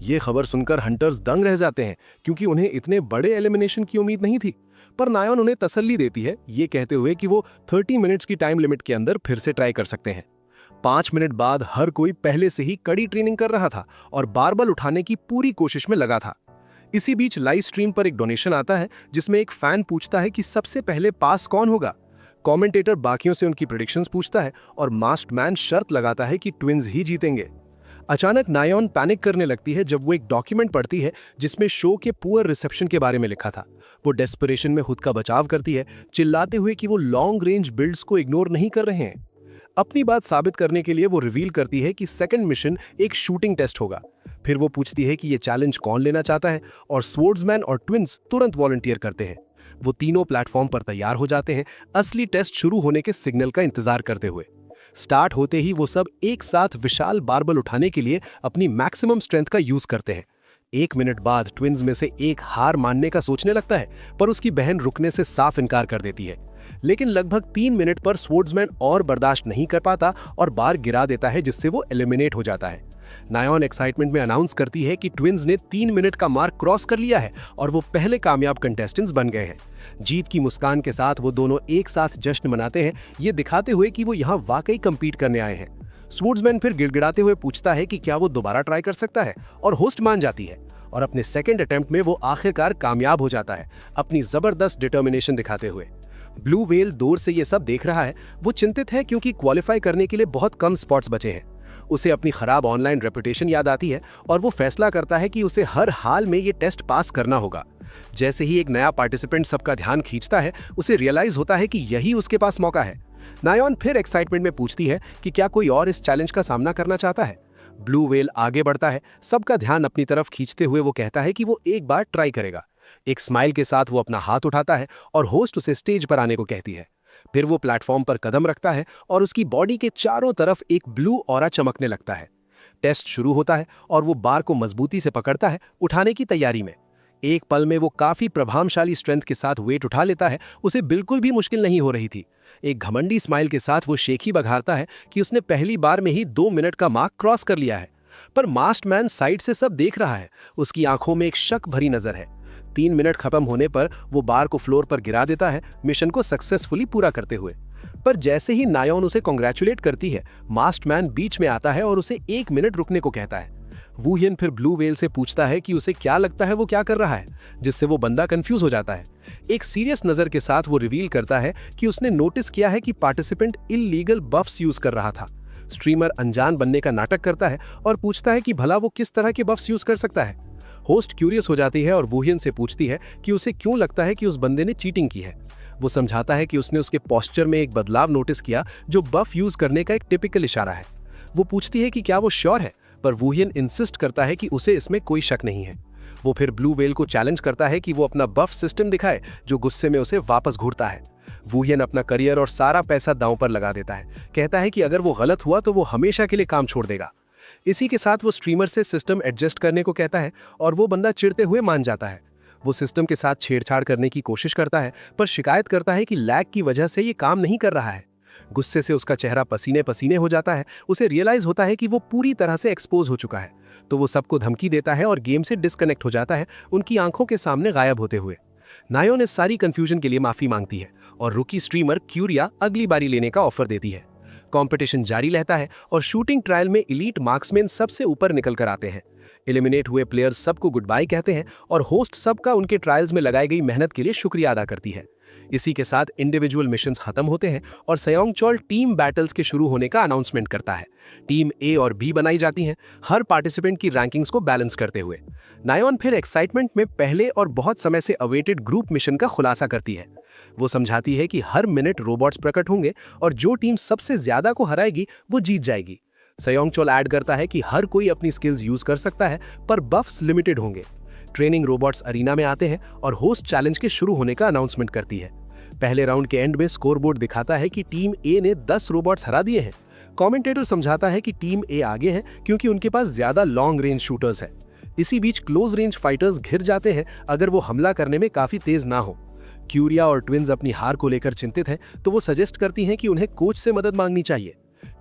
ये खबर सुनकर हंटर्स दंग रह जाते हैं क्योंकि उन्हें इतने बड़े एलिमिनेशन की उम्मीद नहीं थी। पर नायोन उन्हें तसल्ली देती है, ये कहते हुए कि वो 30 मिनट्स की टाइम लिमिट के अंदर फिर से ट्राई कर सकते हैं। 5 मिनट बाद हर कोई पहले से ही कड़ी ट्रेनिंग कर रहा था और बारबल उठाने की पूरी कोशिश में लगा था। इसी बीच लाइव स्ट्रीम पर एक डोनेशन आता है जिसमें एक फैन पूछता है कि सबसे पहले पास कौन होगा। कमेंटेटर बाकियों से उनकी प्रेडिक्शंस पूछता है और मास्क्ड मैन शर्त लगाता है कि ट्विंस ही जीतेंगे। अचानक नायोन पैनिक करने लगती है जब वो एक डॉक्यूमेंट पढ़ती है जिसमें शो के पुअर रिसेप्शन के बारे में लिखा था। वो डेस्परेशन में खुद का बचाव करती है, चिल्लाते हुए कि वो लॉन्ग रेंज बिल्ड्स को इग्नोर नहीं कर रहे हैं। अपनी बात साबित करने के लिए वो रिवील करती है कि सेकंड मिशन एक शूटिंग टेस्ट होगा। फिर वो पूछती है कि ये चैलेंज कौन लेना चाहता है और स्वर्ड्समैन और ट्विंस तुरंत वॉलंटियर करते हैं। वो तीनों प्लेटफॉर्म पर तैयार हो जाते हैं, असली टेस्ट शुरू होने के सिग्नल का इंतजार करते हुए। स्टार्ट होते ही वो सब एक साथ विशाल बारबल उठाने के लिए अपनी मैक्सिमम स्ट्रेंथ का यूज करते हैं। 1 मिनट बाद ट्विंस में से एक हार मानने का सोचने लगता है, पर उसकी बहन रुकने से साफ इनकार कर देती है। लेकिन लगभग 3 मिनट पर स्वर्ड्समैन और बर्दाश्त नहीं कर पाता और बार गिरा देता है, जिससे वो एलिमिनेट हो जाता है। नायोन एक्साइटमेंट में अनाउंस करती है कि ट्विंस ने 3 मिनट का मार्क क्रॉस कर लिया है और वो पहले कामयाब कंटेस्टेंट्स बन गए हैं। जीत की मुस्कान के साथ वो दोनों एक साथ जश्न मनाते हैं, ये दिखाते हुए कि वो यहाँ वाकई कंपीट करने आए हैं। स्वर्ड्समैन फिर गिड़गिड़ाते हुए पूछता है कि क्या वो दोबारा ट्राई कर सकता है और होस्ट मान जाती है और अपने सेकंड अटेम्प्ट में वो आखिरकार कामयाब हो जाता है, अपनी जबरदस्त डिटर्मिनेशन दिखाते हुए। ब्लू व्हेल दूर से ये सब देख रहा है। वो चिंतित है क्योंकि क्वालिफाई करने के लिए बहुत कम स्पॉट्स बचे हैं। उसे अपनी खराब ऑनलाइन रेपुटेशन याद आती है और वो फैसला करता है कि उसे हर हाल में ये टेस्ट पास करना होगा। जैसे ही एक नया पार्टिसिपेंट सबका ध्यान खींचता है, उसे रियलाइज होता है कि यही उसके पास मौका है। नायोन फिर एक्साइटमेंट में पूछती है कि क्या कोई और इस चैलेंज का सामना करना चाहता है। ब्लू व्हेल आगे बढ़ता है, सबका ध्यान अपनी तरफ खींचते हुए वो कहता है कि वो एक बार ट्राई करेगा। एक स्माइल के साथ वो अपना हाथ उठाता है और होस्ट उसे स्टेज पर आने को कहती है। फिर वो प्लेटफॉर्म पर कदम रखता है और उसकी बॉडी के चारों तरफ एक ब्लू ऑरा चमकने लगता है। टेस्ट शुरू होता है और वो बार को मजबूती से पकड़ता है, उठाने की तैयारी में। एक पल में वो काफी प्रभावशाली स्ट्रेंथ के साथ वेट उठा लेता है, उसे बिल्कुल भी मुश्किल नहीं हो रही थी। एक घमंडी स्माइल के साथ वो शेखी बघारता है कि उसने पहली बार में ही 2 मिनट का मार्क क्रॉस कर लिया है। पर मास्क्ड मैन साइड से सब देख रहा है, उसकी आंखों में एक शक भरी नजर है। 3 मिनट खत्म होने पर वो बार को फ्लोर पर गिरा देता है, मिशन को सक्सेसफुली पूरा करते हुए। पर जैसे ही नायोन उसे कॉन्ग्रेचुलेट करती है, मास्क्ड मैन बीच में आता है और उसे 1 मिनट रुकने को कहता है। वू हियन फिर ब्लू व्हेल से पूछता है कि उसे क्या लगता है वो क्या कर रहा है, जिससे वो बंदा कंफ्यूज हो जाता है। एक सीरियस नजर के साथ वो रिवील करता है कि उसने नोटिस किया है कि पार्टिसिपेंट इल्लीगल बफ्स यूज कर रहा था। स्ट्रीमर अनजान बनने का नाटक करता है और पूछता है कि भला वो किस तरह के बफ्स यूज कर सकता है। होस्ट क्यूरियस हो जाती है और वू हियन से पूछती है कि उसे क्यों लगता है कि उस बंदे ने चीटिंग की है। वो समझाता है कि उसने उसके पोस्चर में एक बदलाव नोटिस किया जो बफ यूज करने का एक टिपिकल इशारा है। वो पूछती है कि क्या वो श्योर है, पर वू हियन इंसिस्ट करता है कि उसे इसमें कोई शक नहीं है। वो फिर ब्लू व्हेल को चैलेंज करता है कि वो अपना बफ सिस्टम दिखाए, जो गुस्से में उसे वापस घूरता है। वू हियन अपना करियर और सारा पैसा दांव पर लगा देता है, कहता है कि अगर वो गलत हुआ तो वो हमेशा के लिए काम छोड़ देगा। इसी के साथ वो स्ट्रीमर से सिस्टम एडजस्ट करने को कहता है और वो बंदा चिढ़ते हुए मान जाता है। वो सिस्टम के साथ छेड़छाड़ करने की कोशिश करता है, पर शिकायत करता है कि लैग की वजह से ये काम नहीं कर रहा है। गुस्से से उसका चेहरा पसीने पसीने हो जाता है। उसे रियलाइज होता है कि वो पूरी तरह से एक्सपोज हो चुका है, तो वो सबको धमकी देता है और गेम से डिस्कनेक्ट हो जाता है, उनकी आंखों के सामने गायब होते हुए। नायोन इस सारी कंफ्यूजन के लिए माफी मांगती है और रुकी स्ट्रीमर क्यूरिया अगली बारी लेने का ऑफर देती है। कंपटीशन जारी रहता है और शूटिंग ट्रायल में एलीट मार्क्समैन सबसे ऊपर निकल कर आते हैं। एलिमिनेट हुए प्लेयर्स सबको गुड बाय कहते हैं और होस्ट सबका उनके ट्रायल्स में लगाई गई मेहनत के लिए शुक्रिया अदा करती है। इसी के साथ इंडिविजुअल मिशंस खत्म होते हैं और सयोंगचोल टीम बैटल्स के शुरू होने का अनाउंसमेंट करता है। टीम ए और बी बनाई जाती हैं, हर पार्टिसिपेंट की रैंकिंग्स को बैलेंस करते हुए। नायोन फिर एक्साइटमेंट में पहले और बहुत समय से अवेटेड ग्रुप मिशन का खुलासा करती है। वो समझाती है कि हर मिनट रोबोट्स प्रकट होंगे और जो टीम सबसे ज्यादा को हराएगी वो जीत जाएगी। सयोंगचोल ऐड करता है कि हर कोई अपनी स्किल्स यूज कर सकता है, पर बफ्स लिमिटेड होंगे। ट्रेनिंग रोबोट्स अरीना में आते हैं और होस्ट चैलेंज के शुरू होने का अनाउंसमेंट करती है। पहले राउंड के एंड में स्कोरबोर्ड दिखाता है कि टीम ए ने 10 रोबोट्स हरा दिए हैं। कमेंटेटर समझाता है कि टीम ए आगे है क्योंकि उनके पास ज्यादा लॉन्ग रेंज शूटर्स है। इसी बीच क्लोज रेंज फाइटर्स घिर जाते हैं अगर वो हमला करने में काफी तेज ना हो। क्यूरिया और ट्विंस अपनी हार को लेकर चिंतित हैं, तो वो सजेस्ट करती हैं कि उन्हें कोच से मदद मांगनी चाहिए।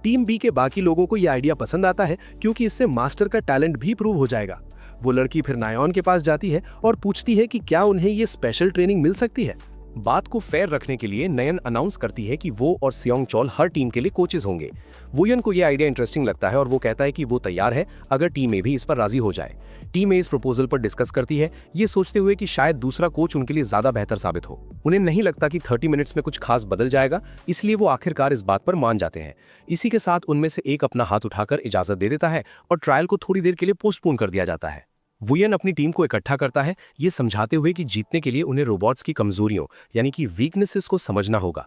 टीम बी के बाकी लोगों को यह आइडिया पसंद आता है क्योंकि इससे मास्टर का टैलेंट भी प्रूव हो जाएगा। वो लड़की फिर नायोन के पास जाती है और पूछती है कि क्या उन्हें ये स्पेशल ट्रेनिंग मिल सकती है। बात को फेयर रखने के लिए नयन अनाउंस करती है कि वो और सयोंगचोल हर टीम के लिए कोचेस होंगे। वुयन को यह आइडिया इंटरेस्टिंग लगता है और वो कहता है कि वो तैयार है अगर टीम ए भी इस पर राजी हो जाए। टीम ए इस प्रपोजल पर डिस्कस करती है, ये सोचते हुए कि शायद दूसरा कोच उनके लिए ज्यादा बेहतर साबित हो। उन्हें नहीं लगता कि 30 मिनट्स में कुछ खास बदल जाएगा, इसलिए वो आखिरकार इस बात पर मान जाते हैं। इसी के साथ उनमें से एक अपना हाथ उठाकर इजाजत दे देता है और ट्रायल को थोड़ी देर के लिए पोस्टपोन कर दिया जाता है। वुयन अपनी टीम को इकट्ठा करता है, ये समझाते हुए कि जीतने के लिए उन्हें रोबोट्स की कमजोरियों यानी कि वीकनेसेस को समझना होगा।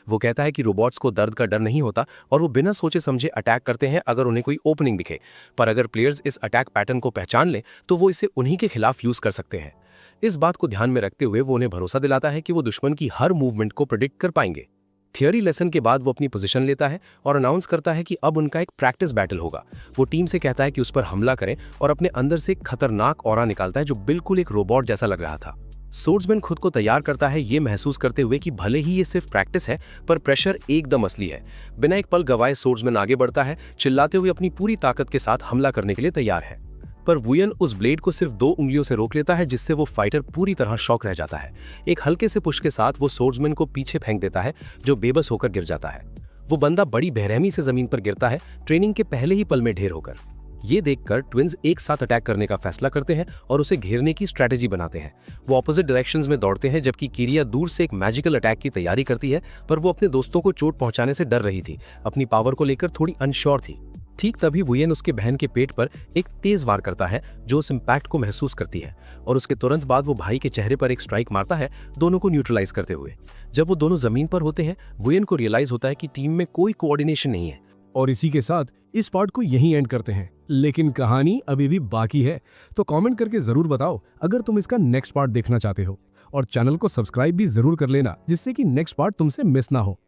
वो कहता है कि रोबोट्स को दर्द का डर नहीं होता और वो बिना सोचे समझे अटैक करते हैं अगर उन्हें कोई ओपनिंग दिखे, पर अगर प्लेयर्स इस अटैक पैटर्न को पहचान ले तो वो इसे उन्हीं के खिलाफ यूज कर सकते हैं। इस बात को ध्यान में रखते हुए वो उन्हें भरोसा दिलाता है कि वो दुश्मन की हर मूवमेंट को प्रेडिक्ट कर पाएंगे। थियोरी लेसन के बाद वो अपनी पोजीशन लेता है और अनाउंस करता है कि अब उनका एक प्रैक्टिस बैटल होगा। वो टीम से कहता है कि उस पर हमला करें और अपने अंदर से एक खतरनाक ऑरा निकालता है जो बिल्कुल एक रोबोट जैसा लग रहा था। सोर्ड्समैन खुद को तैयार करता है, ये महसूस करते हुए कि भले ही ये सिर्फ प्रैक्टिस है पर प्रेशर एकदम असली है। बिना एक पल गवाए सोर्ड्समैन आगे बढ़ता है, चिल्लाते हुए अपनी पूरी ताकत के साथ हमला करने के लिए तैयार है। पर वुयन उस ब्लेड को सिर्फ 2 उंगलियों से रोक लेता है, जिससे वो फाइटर पूरी तरह शॉक रह जाता है। एक हल्के से पुश के साथ वो सोर्ड्समैन को पीछे फेंक देता है, जो बेबस होकर गिर जाता है। वो बंदा बड़ी बेरहमी से जमीन पर गिरता है, ट्रेनिंग के पहले ही पल में ढेर होकर। ये देखकर ट्विंस एक साथ अटैक करने का फैसला करते हैं और उसे घेरने की स्ट्रेटेजी बनाते हैं। वो ऑपोजिट डायरेक्शंस में दौड़ते हैं, जबकि किरिया दूर से एक मैजिकल अटैक की तैयारी करती है, पर वो अपने दोस्तों को चोट पहुंचाने से डर रही थी, अपनी पावर को लेकर थोड़ी अनश्योर थी। ठीक तभी वुयेन उसके बहन के पेट पर एक तेज वार करता है जो उस इम्पैक्ट को महसूस करती है, और उसके तुरंत बाद वो भाई के चेहरे पर एक स्ट्राइक मारता है, दोनों को न्यूट्रलाइज करते हुए। जब वो दोनों जमीन पर होते हैं, वुयेन को रियलाइज होता है कि टीम में कोई कोऑर्डिनेशन नहीं है। और इसी के साथ इस पार्ट को यहीं एंड करते हैं, लेकिन कहानी अभी भी बाकी है। तो कमेंट करके जरूर बताओ अगर तुम इसका नेक्स्ट पार्ट देखना चाहते हो, और चैनल को सब्सक्राइब भी जरूर कर लेना जिससे कि नेक्स्ट पार्ट तुमसे मिस ना हो।